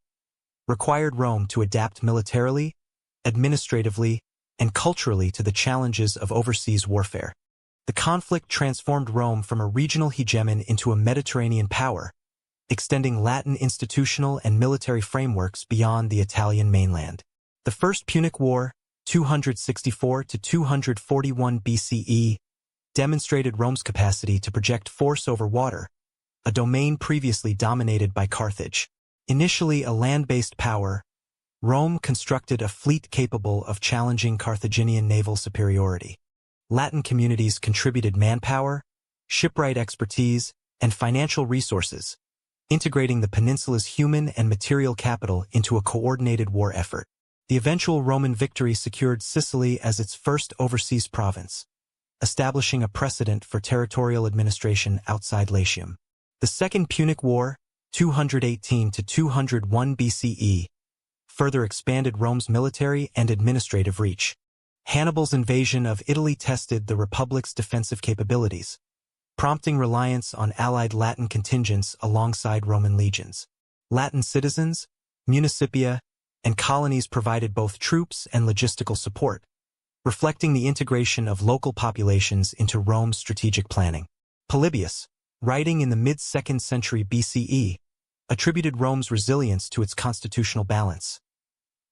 required Rome to adapt militarily, administratively, and culturally to the challenges of overseas warfare. The conflict transformed Rome from a regional hegemon into a Mediterranean power, extending Latin institutional and military frameworks beyond the Italian mainland. The First Punic War, 264 to 241 BCE, demonstrated Rome's capacity to project force over water, a domain previously dominated by Carthage. Initially a land-based power, Rome constructed a fleet capable of challenging Carthaginian naval superiority. Latin communities contributed manpower, shipwright expertise, and financial resources, integrating the peninsula's human and material capital into a coordinated war effort. The eventual Roman victory secured Sicily as its first overseas province, establishing a precedent for territorial administration outside Latium. The Second Punic War, 218 to 201 BCE, further expanded Rome's military and administrative reach. Hannibal's invasion of Italy tested the Republic's defensive capabilities, prompting reliance on allied Latin contingents alongside Roman legions. Latin citizens, municipia, and colonies provided both troops and logistical support, reflecting the integration of local populations into Rome's strategic planning. Polybius, writing in the mid-2nd century BCE, attributed Rome's resilience to its constitutional balance.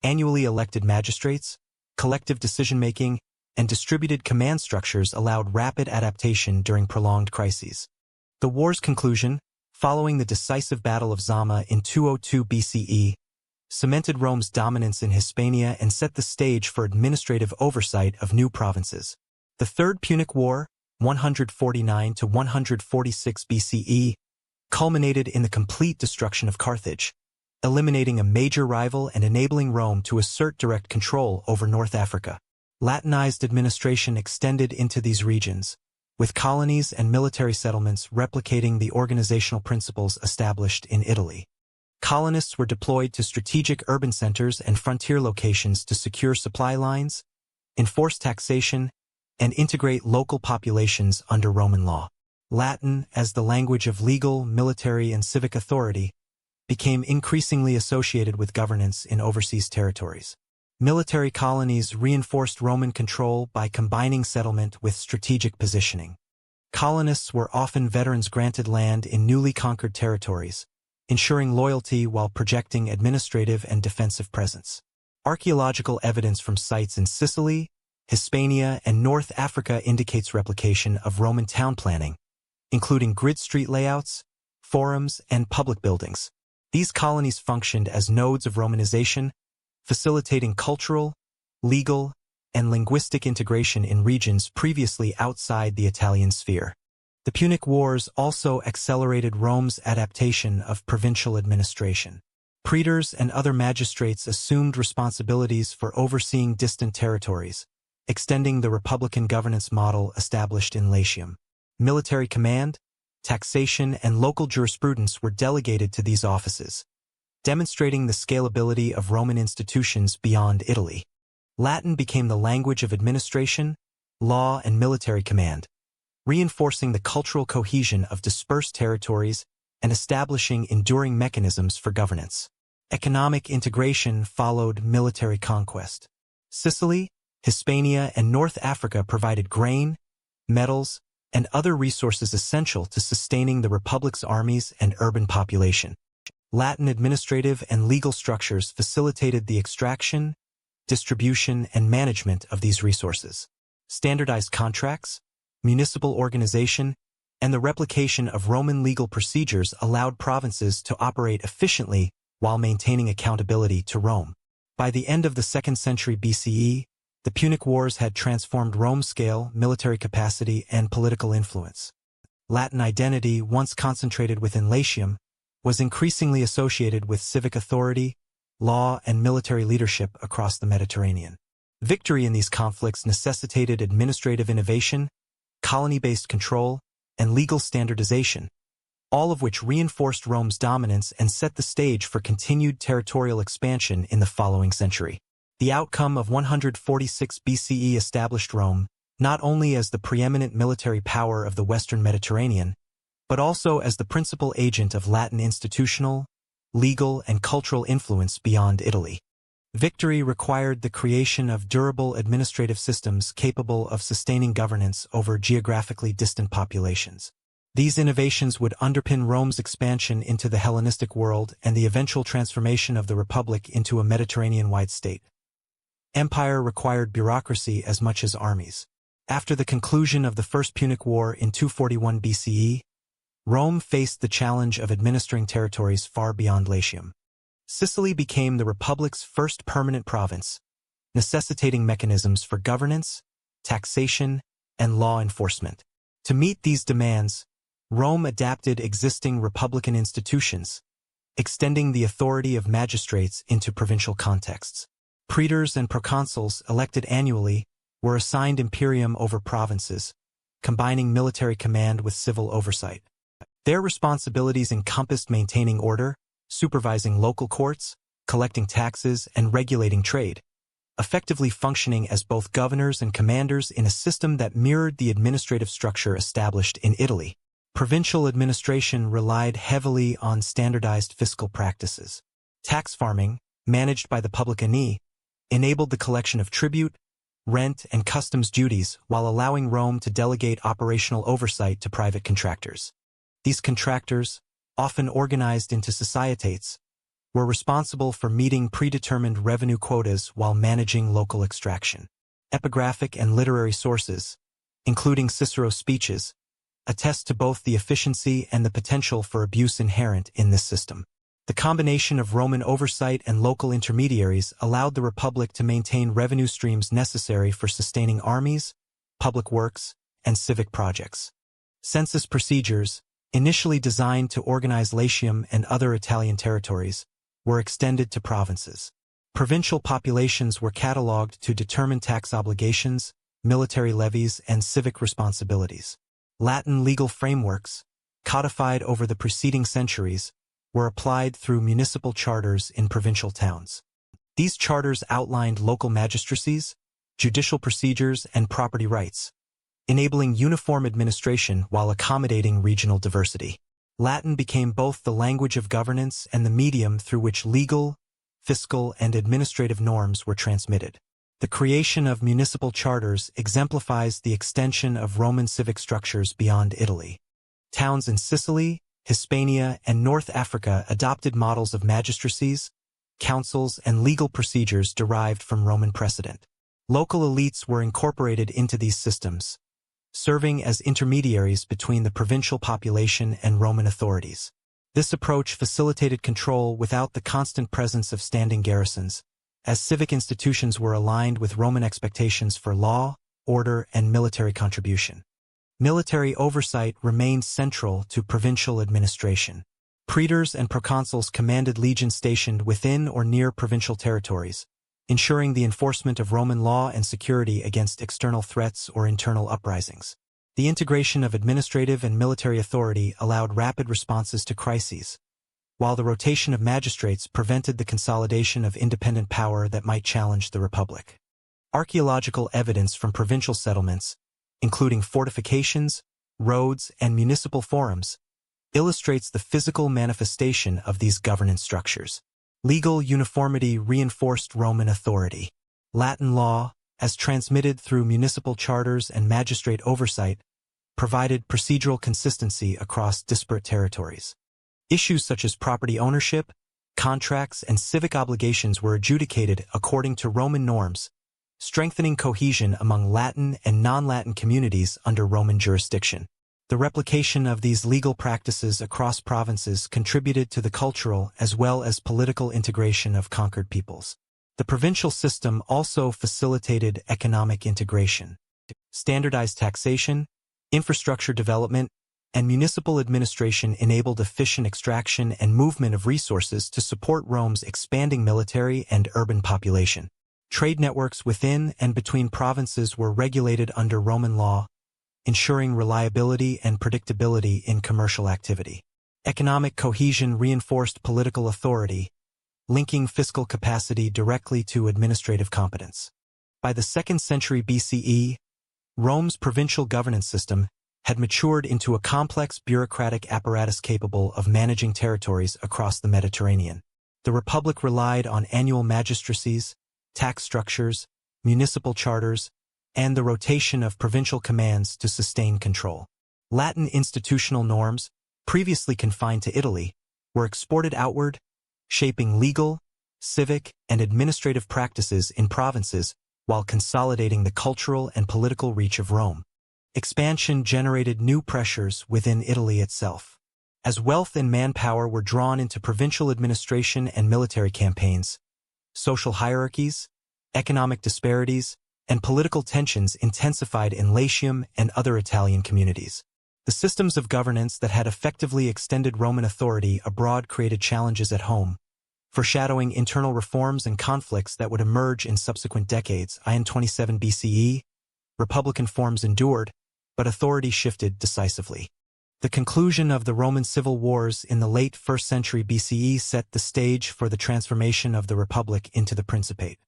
Annually elected magistrates, collective decision-making, and distributed command structures allowed rapid adaptation during prolonged crises. The war's conclusion, following the decisive Battle of Zama in 202 BCE, cemented Rome's dominance in Hispania and set the stage for administrative oversight of new provinces. The Third Punic War, 149 to 146 BCE, culminated in the complete destruction of Carthage, eliminating a major rival and enabling Rome to assert direct control over North Africa. Latinized administration extended into these regions, with colonies and military settlements replicating the organizational principles established in Italy. Colonists were deployed to strategic urban centers and frontier locations to secure supply lines, enforce taxation, and integrate local populations under Roman law. Latin, as the language of legal, military, and civic authority, became increasingly associated with governance in overseas territories. Military colonies reinforced Roman control by combining settlement with strategic positioning. Colonists were often veterans granted land in newly conquered territories, ensuring loyalty while projecting administrative and defensive presence. Archaeological evidence from sites in Sicily, Hispania, and North Africa indicates replication of Roman town planning, including grid street layouts, forums, and public buildings. These colonies functioned as nodes of Romanization, facilitating cultural, legal, and linguistic integration in regions previously outside the Italian sphere. The Punic Wars also accelerated Rome's adaptation of provincial administration. Praetors and other magistrates assumed responsibilities for overseeing distant territories, extending the republican governance model established in Latium. Military command, taxation, and local jurisprudence were delegated to these offices, demonstrating the scalability of Roman institutions beyond Italy. Latin became the language of administration, law, and military command, reinforcing the cultural cohesion of dispersed territories and establishing enduring mechanisms for governance. Economic integration followed military conquest. Sicily, Hispania, and North Africa provided grain, metals, and other resources essential to sustaining the Republic's armies and urban population. Latin administrative and legal structures facilitated the extraction, distribution, and management of these resources. Standardized contracts, municipal organization, and the replication of Roman legal procedures allowed provinces to operate efficiently while maintaining accountability to Rome. By the end of the 2nd century BCE, the Punic Wars had transformed Rome's scale, military capacity, and political influence. Latin identity, once concentrated within Latium, was increasingly associated with civic authority, law, and military leadership across the Mediterranean. Victory in these conflicts necessitated administrative innovation, colony-based control, and legal standardization, all of which reinforced Rome's dominance and set the stage for continued territorial expansion in the following century. The outcome of 146 BCE established Rome not only as the preeminent military power of the Western Mediterranean, but also as the principal agent of Latin institutional, legal, and cultural influence beyond Italy. Victory required the creation of durable administrative systems capable of sustaining governance over geographically distant populations. These innovations would underpin Rome's expansion into the Hellenistic world and the eventual transformation of the Republic into a Mediterranean-wide state. Empire required bureaucracy as much as armies. After the conclusion of the First Punic War in 241 BCE, Rome faced the challenge of administering territories far beyond Latium. Sicily became the Republic's first permanent province, necessitating mechanisms for governance, taxation, and law enforcement. To meet these demands, Rome adapted existing republican institutions, extending the authority of magistrates into provincial contexts. Praetors and proconsuls, elected annually, were assigned imperium over provinces, combining military command with civil oversight. Their responsibilities encompassed maintaining order, supervising local courts, collecting taxes, and regulating trade, effectively functioning as both governors and commanders in a system that mirrored the administrative structure established in Italy. Provincial administration relied heavily on standardized fiscal practices. Tax farming, managed by the publicani, enabled the collection of tribute, rent, and customs duties while allowing Rome to delegate operational oversight to private contractors. These contractors, often organized into societates, were responsible for meeting predetermined revenue quotas while managing local extraction. Epigraphic and literary sources, including Cicero's speeches, attest to both the efficiency and the potential for abuse inherent in this system. The combination of Roman oversight and local intermediaries allowed the Republic to maintain revenue streams necessary for sustaining armies, public works, and civic projects. Census procedures, initially designed to organize Latium and other Italian territories, were extended to provinces. Provincial populations were catalogued to determine tax obligations, military levies, and civic responsibilities. Latin legal frameworks, codified over the preceding centuries, were applied through municipal charters in provincial towns. These charters outlined local magistracies, judicial procedures, and property rights, enabling uniform administration while accommodating regional diversity. Latin became both the language of governance and the medium through which legal, fiscal, and administrative norms were transmitted. The creation of municipal charters exemplifies the extension of Roman civic structures beyond Italy. Towns in Sicily, Hispania, and North Africa adopted models of magistracies, councils, and legal procedures derived from Roman precedent. Local elites were incorporated into these systems, serving as intermediaries between the provincial population and Roman authorities. This approach facilitated control without the constant presence of standing garrisons, as civic institutions were aligned with Roman expectations for law, order, and military contribution. Military oversight remained central to provincial administration. Praetors and proconsuls commanded legions stationed within or near provincial territories, ensuring the enforcement of Roman law and security against external threats or internal uprisings. The integration of administrative and military authority allowed rapid responses to crises, while the rotation of magistrates prevented the consolidation of independent power that might challenge the Republic. Archaeological evidence from provincial settlements, including fortifications, roads, and municipal forums, illustrates the physical manifestation of these governance structures. Legal uniformity reinforced Roman authority. Latin law, as transmitted through municipal charters and magistrate oversight, provided procedural consistency across disparate territories. Issues such as property ownership, contracts, and civic obligations were adjudicated according to Roman norms, strengthening cohesion among Latin and non-Latin communities under Roman jurisdiction. The replication of these legal practices across provinces contributed to the cultural as well as political integration of conquered peoples. The provincial system also facilitated economic integration. Standardized taxation, infrastructure development, and municipal administration enabled efficient extraction and movement of resources to support Rome's expanding military and urban population. Trade networks within and between provinces were regulated under Roman law, ensuring reliability and predictability in commercial activity. Economic cohesion reinforced political authority, linking fiscal capacity directly to administrative competence. By the 2nd century BCE, Rome's provincial governance system had matured into a complex bureaucratic apparatus capable of managing territories across the Mediterranean. The Republic relied on annual magistracies, tax structures, municipal charters, and the rotation of provincial commands to sustain control. Latin institutional norms, previously confined to Italy, were exported outward, shaping legal, civic, and administrative practices in provinces while consolidating the cultural and political reach of Rome. Expansion generated new pressures within Italy itself. As wealth and manpower were drawn into provincial administration and military campaigns, social hierarchies, economic disparities, and political tensions intensified in Latium and other Italian communities. The systems of governance that had effectively extended Roman authority abroad created challenges at home, foreshadowing internal reforms and conflicts that would emerge in subsequent decades. In 27 BCE, republican forms endured, but authority shifted decisively. The conclusion of the Roman civil wars in the late 1st century BCE set the stage for the transformation of the Republic into the Principate.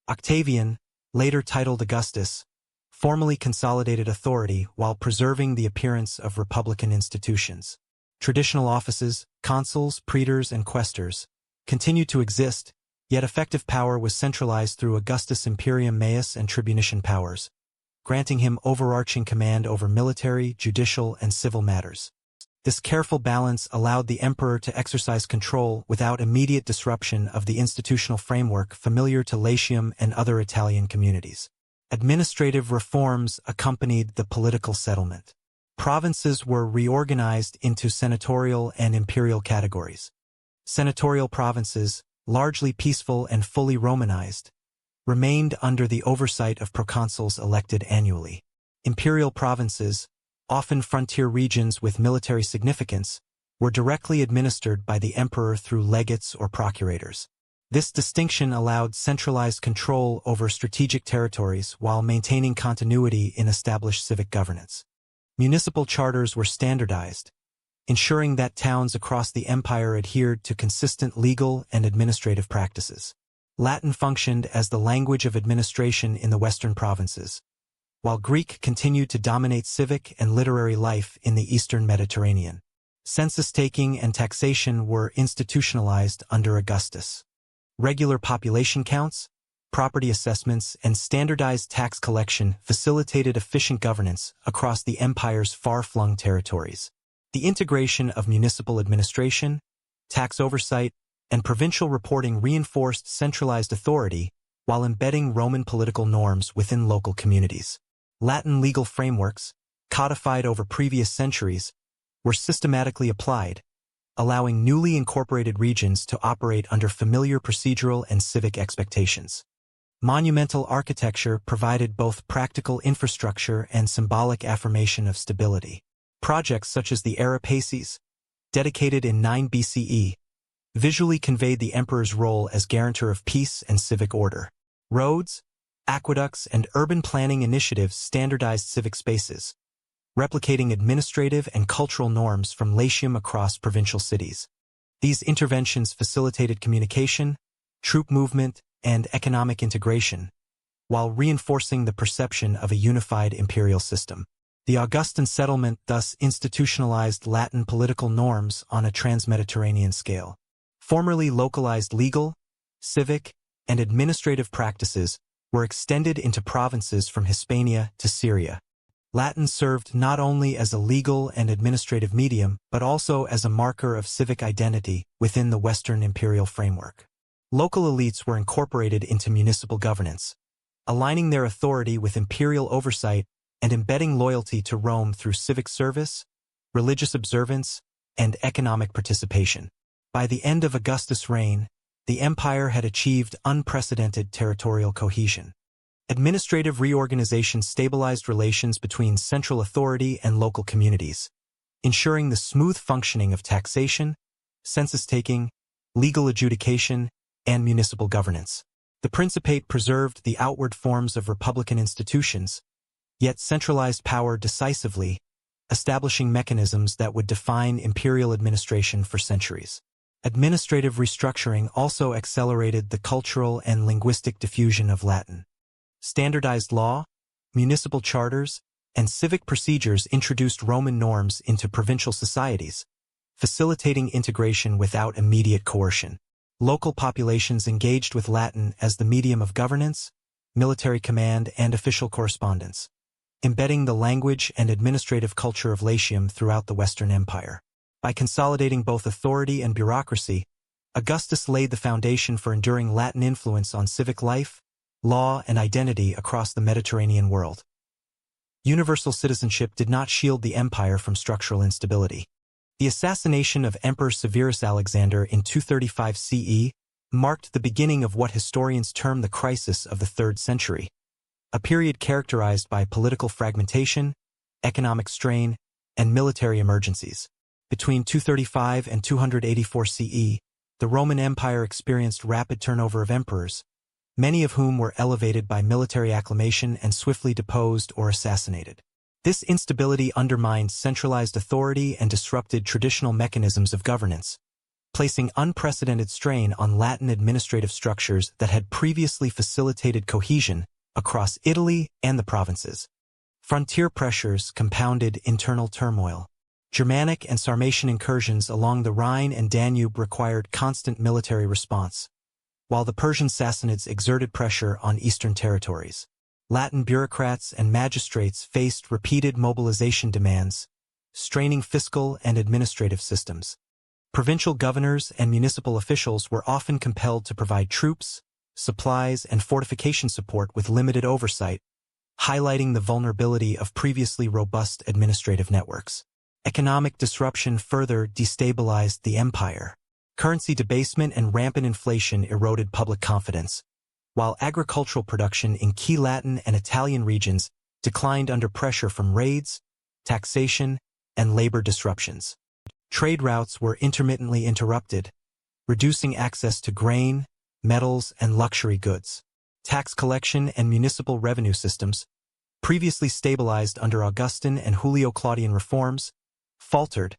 Octavian, later titled Augustus, formally consolidated authority while preserving the appearance of republican institutions. Traditional offices, consuls, praetors, and quaestors, continued to exist, yet effective power was centralized through Augustus' Imperium Maius and tribunician powers, granting him overarching command over military, judicial, and civil matters. This careful balance allowed the emperor to exercise control without immediate disruption of the institutional framework familiar to Latium and other Italian communities. Administrative reforms accompanied the political settlement. Provinces were reorganized into senatorial and imperial categories. Senatorial provinces, largely peaceful and fully Romanized, remained under the oversight of proconsuls elected annually. Imperial provinces, often frontier regions with military significance, were directly administered by the emperor through legates or procurators. This distinction allowed centralized control over strategic territories while maintaining continuity in established civic governance. Municipal charters were standardized, ensuring that towns across the empire adhered to consistent legal and administrative practices. Latin functioned as the language of administration in the western provinces, while Greek continued to dominate civic and literary life in the eastern Mediterranean. Census-taking and taxation were institutionalized under Augustus. Regular population counts, property assessments, and standardized tax collection facilitated efficient governance across the empire's far-flung territories. The integration of municipal administration, tax oversight, and provincial reporting reinforced centralized authority while embedding Roman political norms within local communities. Latin legal frameworks, codified over previous centuries, were systematically applied, allowing newly incorporated regions to operate under familiar procedural and civic expectations. Monumental architecture provided both practical infrastructure and symbolic affirmation of stability. Projects such as the Arapaces, dedicated in 9 BCE, visually conveyed the emperor's role as guarantor of peace and civic order. Roads, aqueducts, and urban planning initiatives standardized civic spaces, replicating administrative and cultural norms from Latium across provincial cities. These interventions facilitated communication, troop movement, and economic integration, while reinforcing the perception of a unified imperial system. The Augustan settlement thus institutionalized Latin political norms on a trans-Mediterranean scale. Formerly localized legal, civic, and administrative practices were extended into provinces from Hispania to Syria. Latin served not only as a legal and administrative medium, but also as a marker of civic identity within the Western imperial framework. Local elites were incorporated into municipal governance, aligning their authority with imperial oversight and embedding loyalty to Rome through civic service, religious observance, and economic participation. By the end of Augustus' reign, the empire had achieved unprecedented territorial cohesion. Administrative reorganization stabilized relations between central authority and local communities, ensuring the smooth functioning of taxation, census-taking, legal adjudication, and municipal governance. The Principate preserved the outward forms of republican institutions, yet centralized power decisively, establishing mechanisms that would define imperial administration for centuries. Administrative restructuring also accelerated the cultural and linguistic diffusion of Latin. Standardized law, municipal charters, and civic procedures introduced Roman norms into provincial societies, facilitating integration without immediate coercion. Local populations engaged with Latin as the medium of governance, military command, and official correspondence, embedding the language and administrative culture of Latium throughout the Western Empire. By consolidating both authority and bureaucracy, Augustus laid the foundation for enduring Latin influence on civic life, law, and identity across the Mediterranean world. Universal citizenship did not shield the empire from structural instability. The assassination of Emperor Severus Alexander in 235 CE marked the beginning of what historians term the crisis of the 3rd century, a period characterized by political fragmentation, economic strain, and military emergencies. Between 235 and 284 CE, the Roman Empire experienced rapid turnover of emperors, many of whom were elevated by military acclamation and swiftly deposed or assassinated. This instability undermined centralized authority and disrupted traditional mechanisms of governance, placing unprecedented strain on Latin administrative structures that had previously facilitated cohesion across Italy and the provinces. Frontier pressures compounded internal turmoil. Germanic and Sarmatian incursions along the Rhine and Danube required constant military response, while the Persian Sassanids exerted pressure on eastern territories. Latin bureaucrats and magistrates faced repeated mobilization demands, straining fiscal and administrative systems. Provincial governors and municipal officials were often compelled to provide troops, supplies, and fortification support with limited oversight, highlighting the vulnerability of previously robust administrative networks. Economic disruption further destabilized the empire. Currency debasement and rampant inflation eroded public confidence, while agricultural production in key Latin and Italian regions declined under pressure from raids, taxation, and labor disruptions. Trade routes were intermittently interrupted, reducing access to grain, metals, and luxury goods. Tax collection and municipal revenue systems, previously stabilized under Augustan and Julio-Claudian reforms, faltered,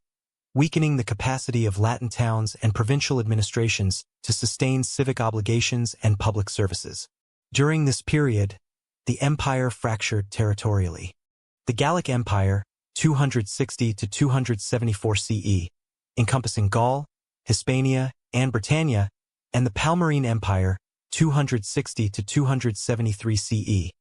weakening the capacity of Latin towns and provincial administrations to sustain civic obligations and public services. During this period, the empire fractured territorially. The Gallic Empire, 260 to 274 CE, encompassing Gaul, Hispania, and Britannia, and the Palmyrene Empire, 260 to 273 CE,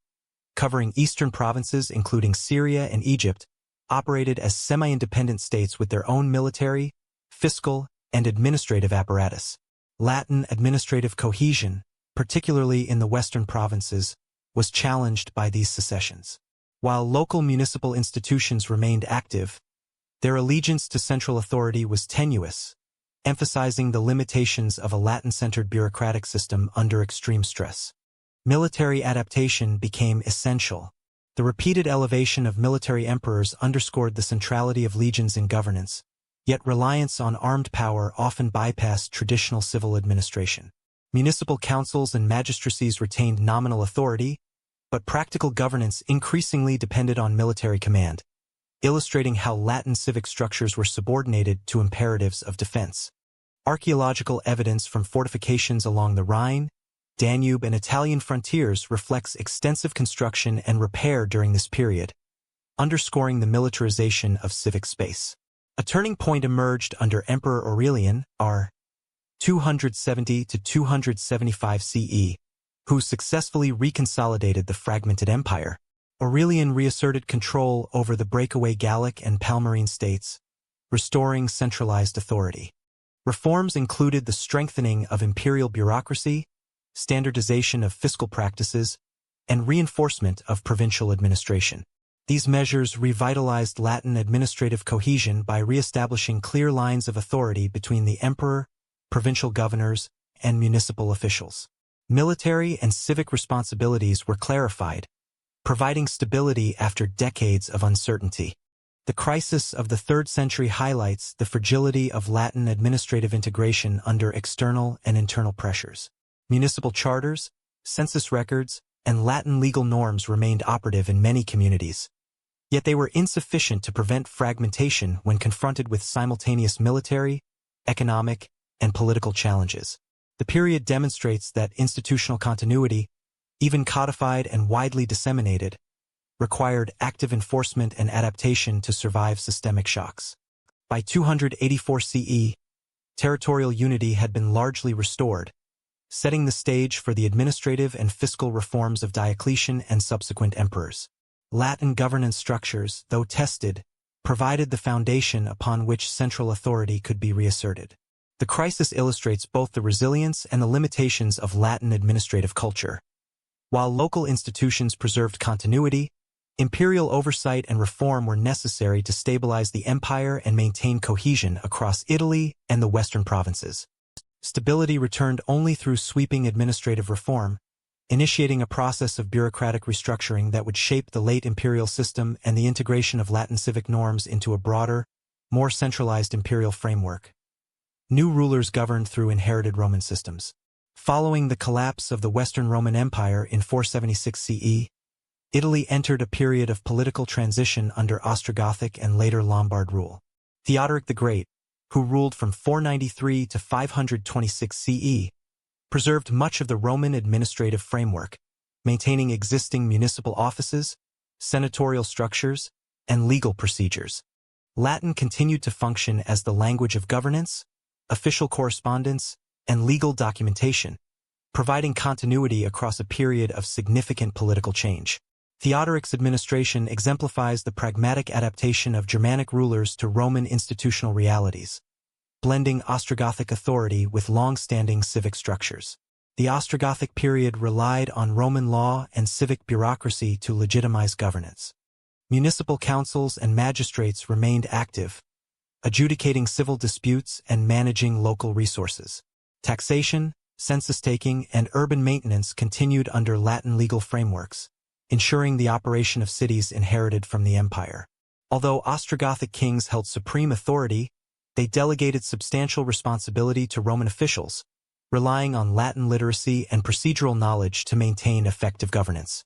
covering eastern provinces including Syria and Egypt, operated as semi-independent states with their own military, fiscal, and administrative apparatus. Latin administrative cohesion, particularly in the western provinces, was challenged by these secessions. While local municipal institutions remained active, their allegiance to central authority was tenuous, emphasizing the limitations of a Latin-centered bureaucratic system under extreme stress. Military adaptation became essential. The repeated elevation of military emperors underscored the centrality of legions in governance, yet reliance on armed power often bypassed traditional civil administration. Municipal councils and magistracies retained nominal authority, but practical governance increasingly depended on military command, illustrating how Latin civic structures were subordinated to imperatives of defense. Archaeological evidence from fortifications along the Rhine, Danube, and Italian frontiers reflects extensive construction and repair during this period, underscoring the militarization of civic space. A turning point emerged under Emperor Aurelian, r. 270 to 275 CE, who successfully reconsolidated the fragmented empire. Aurelian reasserted control over the breakaway Gallic and Palmyrene states, restoring centralized authority. Reforms included the strengthening of imperial bureaucracy, standardization of fiscal practices, and reinforcement of provincial administration. These measures revitalized Latin administrative cohesion by reestablishing clear lines of authority between the emperor, provincial governors, and municipal officials. Military and civic responsibilities were clarified, providing stability after decades of uncertainty. The crisis of the 3rd century highlights the fragility of Latin administrative integration under external and internal pressures. Municipal charters, census records, and Latin legal norms remained operative in many communities. Yet they were insufficient to prevent fragmentation when confronted with simultaneous military, economic, and political challenges. The period demonstrates that institutional continuity, even codified and widely disseminated, required active enforcement and adaptation to survive systemic shocks. By 284 CE, territorial unity had been largely restored, setting the stage for the administrative and fiscal reforms of Diocletian and subsequent emperors. Latin governance structures, though tested, provided the foundation upon which central authority could be reasserted. The crisis illustrates both the resilience and the limitations of Latin administrative culture. While local institutions preserved continuity, imperial oversight and reform were necessary to stabilize the empire and maintain cohesion across Italy and the western provinces. Stability returned only through sweeping administrative reform, initiating a process of bureaucratic restructuring that would shape the late imperial system and the integration of Latin civic norms into a broader, more centralized imperial framework. New rulers governed through inherited Roman systems. Following the collapse of the Western Roman Empire in 476 CE, Italy entered a period of political transition under Ostrogothic and later Lombard rule. Theodoric the Great, who ruled from 493 to 526 CE, preserved much of the Roman administrative framework, maintaining existing municipal offices, senatorial structures, and legal procedures. Latin continued to function as the language of governance, official correspondence, and legal documentation, providing continuity across a period of significant political change. Theodoric's administration exemplifies the pragmatic adaptation of Germanic rulers to Roman institutional realities, blending Ostrogothic authority with long-standing civic structures. The Ostrogothic period relied on Roman law and civic bureaucracy to legitimize governance. Municipal councils and magistrates remained active, adjudicating civil disputes and managing local resources. Taxation, census-taking, and urban maintenance continued under Latin legal frameworks, ensuring the operation of cities inherited from the empire. Although Ostrogothic kings held supreme authority, they delegated substantial responsibility to Roman officials, relying on Latin literacy and procedural knowledge to maintain effective governance.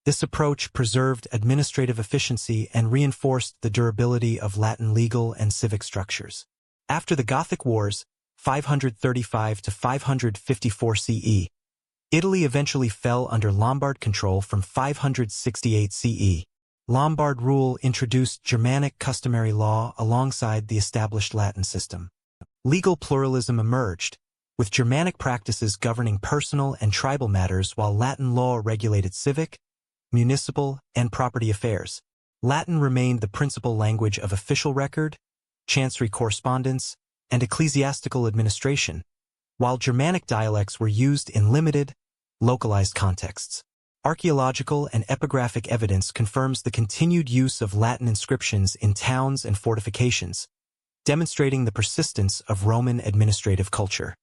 This approach preserved administrative efficiency and reinforced the durability of Latin legal and civic structures. After the Gothic Wars, 535 to 554 CE, Italy eventually fell under Lombard control from 568 CE. Lombard rule introduced Germanic customary law alongside the established Latin system. Legal pluralism emerged, with Germanic practices governing personal and tribal matters while Latin law regulated civic, municipal, and property affairs. Latin remained the principal language of official record, chancery correspondence, and ecclesiastical administration, while Germanic dialects were used in limited, localized contexts. Archaeological and epigraphic evidence confirms the continued use of Latin inscriptions in towns and fortifications, demonstrating the persistence of Roman administrative culture.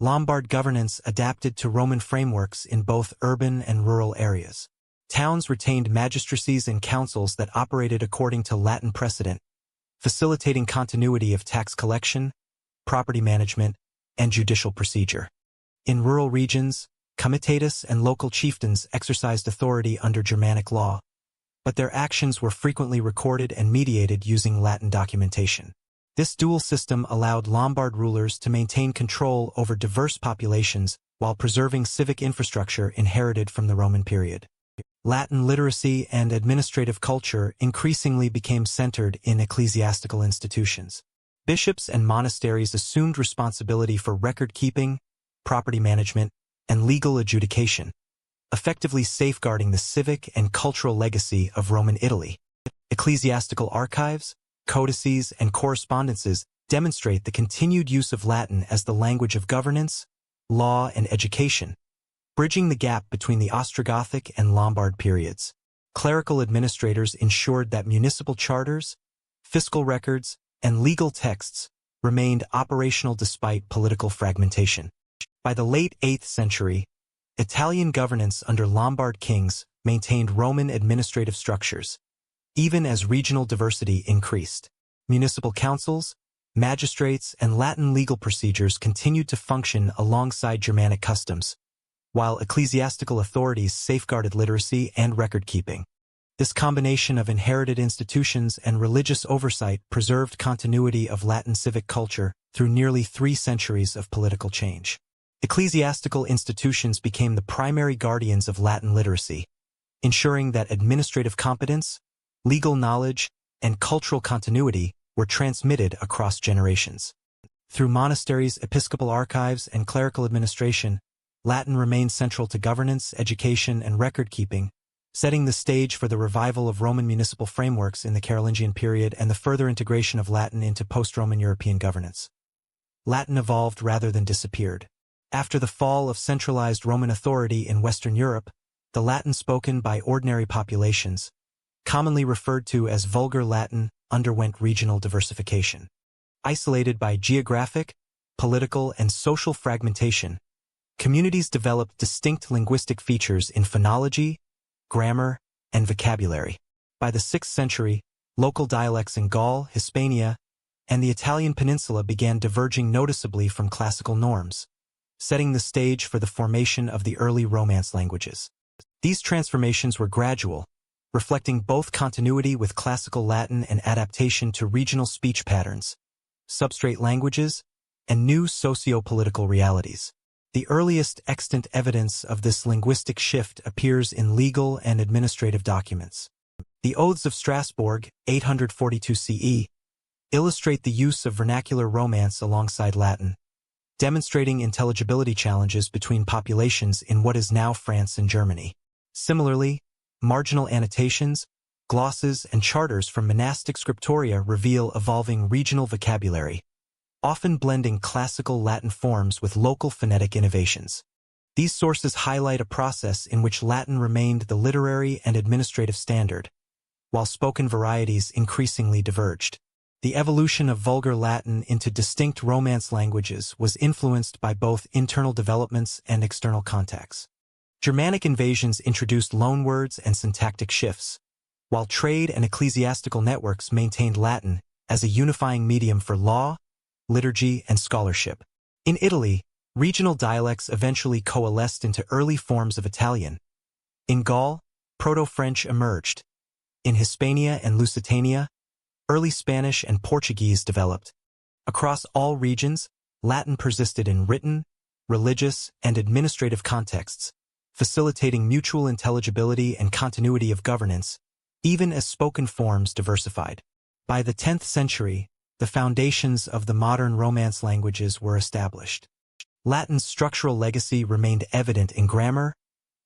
Lombard governance adapted to Roman frameworks in both urban and rural areas. Towns retained magistracies and councils that operated according to Latin precedent, facilitating continuity of tax collection, property management, and judicial procedure. In rural regions, comitatus and local chieftains exercised authority under Germanic law, but their actions were frequently recorded and mediated using Latin documentation. This dual system allowed Lombard rulers to maintain control over diverse populations while preserving civic infrastructure inherited from the Roman period. Latin literacy and administrative culture increasingly became centered in ecclesiastical institutions. Bishops and monasteries assumed responsibility for record-keeping, property management, and legal adjudication, effectively safeguarding the civic and cultural legacy of Roman Italy. Ecclesiastical archives, codices, and correspondences demonstrate the continued use of Latin as the language of governance, law, and education, bridging the gap between the Ostrogothic and Lombard periods. Clerical administrators ensured that municipal charters, fiscal records, and legal texts remained operational despite political fragmentation. By the late 8th century, Italian governance under Lombard kings maintained Roman administrative structures, even as regional diversity increased. Municipal councils, magistrates, and Latin legal procedures continued to function alongside Germanic customs, while ecclesiastical authorities safeguarded literacy and record-keeping. This combination of inherited institutions and religious oversight preserved continuity of Latin civic culture through nearly 3 centuries of political change. Ecclesiastical institutions became the primary guardians of Latin literacy, ensuring that administrative competence, legal knowledge, and cultural continuity were transmitted across generations. Through monasteries, episcopal archives, and clerical administration, Latin remained central to governance, education, and record-keeping, setting the stage for the revival of Roman municipal frameworks in the Carolingian period and the further integration of Latin into post-Roman European governance. Latin evolved rather than disappeared. After the fall of centralized Roman authority in Western Europe, the Latin spoken by ordinary populations, commonly referred to as vulgar Latin, underwent regional diversification. Isolated by geographic, political, and social fragmentation, communities developed distinct linguistic features in phonology, grammar, and vocabulary. By the 6th century, local dialects in Gaul, Hispania, and the Italian peninsula began diverging noticeably from classical norms, setting the stage for the formation of the early Romance languages. These transformations were gradual, reflecting both continuity with classical Latin and adaptation to regional speech patterns, substrate languages, and new socio-political realities. The earliest extant evidence of this linguistic shift appears in legal and administrative documents. The Oaths of Strasbourg, 842 CE, illustrate the use of vernacular Romance alongside Latin, demonstrating intelligibility challenges between populations in what is now France and Germany. Similarly, marginal annotations, glosses, and charters from monastic scriptoria reveal evolving regional vocabulary, often blending classical Latin forms with local phonetic innovations. These sources highlight a process in which Latin remained the literary and administrative standard, while spoken varieties increasingly diverged. The evolution of vulgar Latin into distinct Romance languages was influenced by both internal developments and external contacts. Germanic invasions introduced loanwords and syntactic shifts, while trade and ecclesiastical networks maintained Latin as a unifying medium for law, liturgy, and scholarship. In Italy, regional dialects eventually coalesced into early forms of Italian. In Gaul, Proto-French emerged. In Hispania and Lusitania, early Spanish and Portuguese developed. Across all regions, Latin persisted in written, religious, and administrative contexts, facilitating mutual intelligibility and continuity of governance, even as spoken forms diversified. By the 10th century, the foundations of the modern Romance languages were established. Latin's structural legacy remained evident in grammar,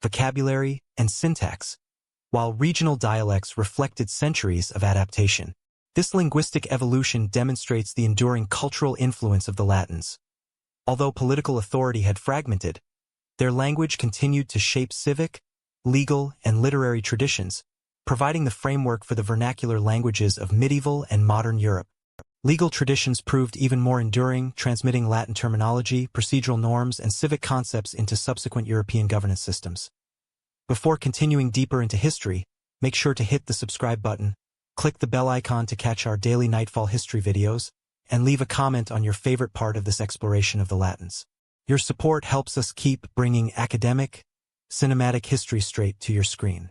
vocabulary, and syntax, while regional dialects reflected centuries of adaptation. This linguistic evolution demonstrates the enduring cultural influence of the Latins. Although political authority had fragmented, their language continued to shape civic, legal, and literary traditions, providing the framework for the vernacular languages of medieval and modern Europe. Legal traditions proved even more enduring, transmitting Latin terminology, procedural norms, and civic concepts into subsequent European governance systems. Before continuing deeper into history, make sure to hit the subscribe button, click the bell icon to catch our daily Nightfall history videos, and leave a comment on your favorite part of this exploration of the Latins. Your support helps us keep bringing academic, cinematic history straight to your screen.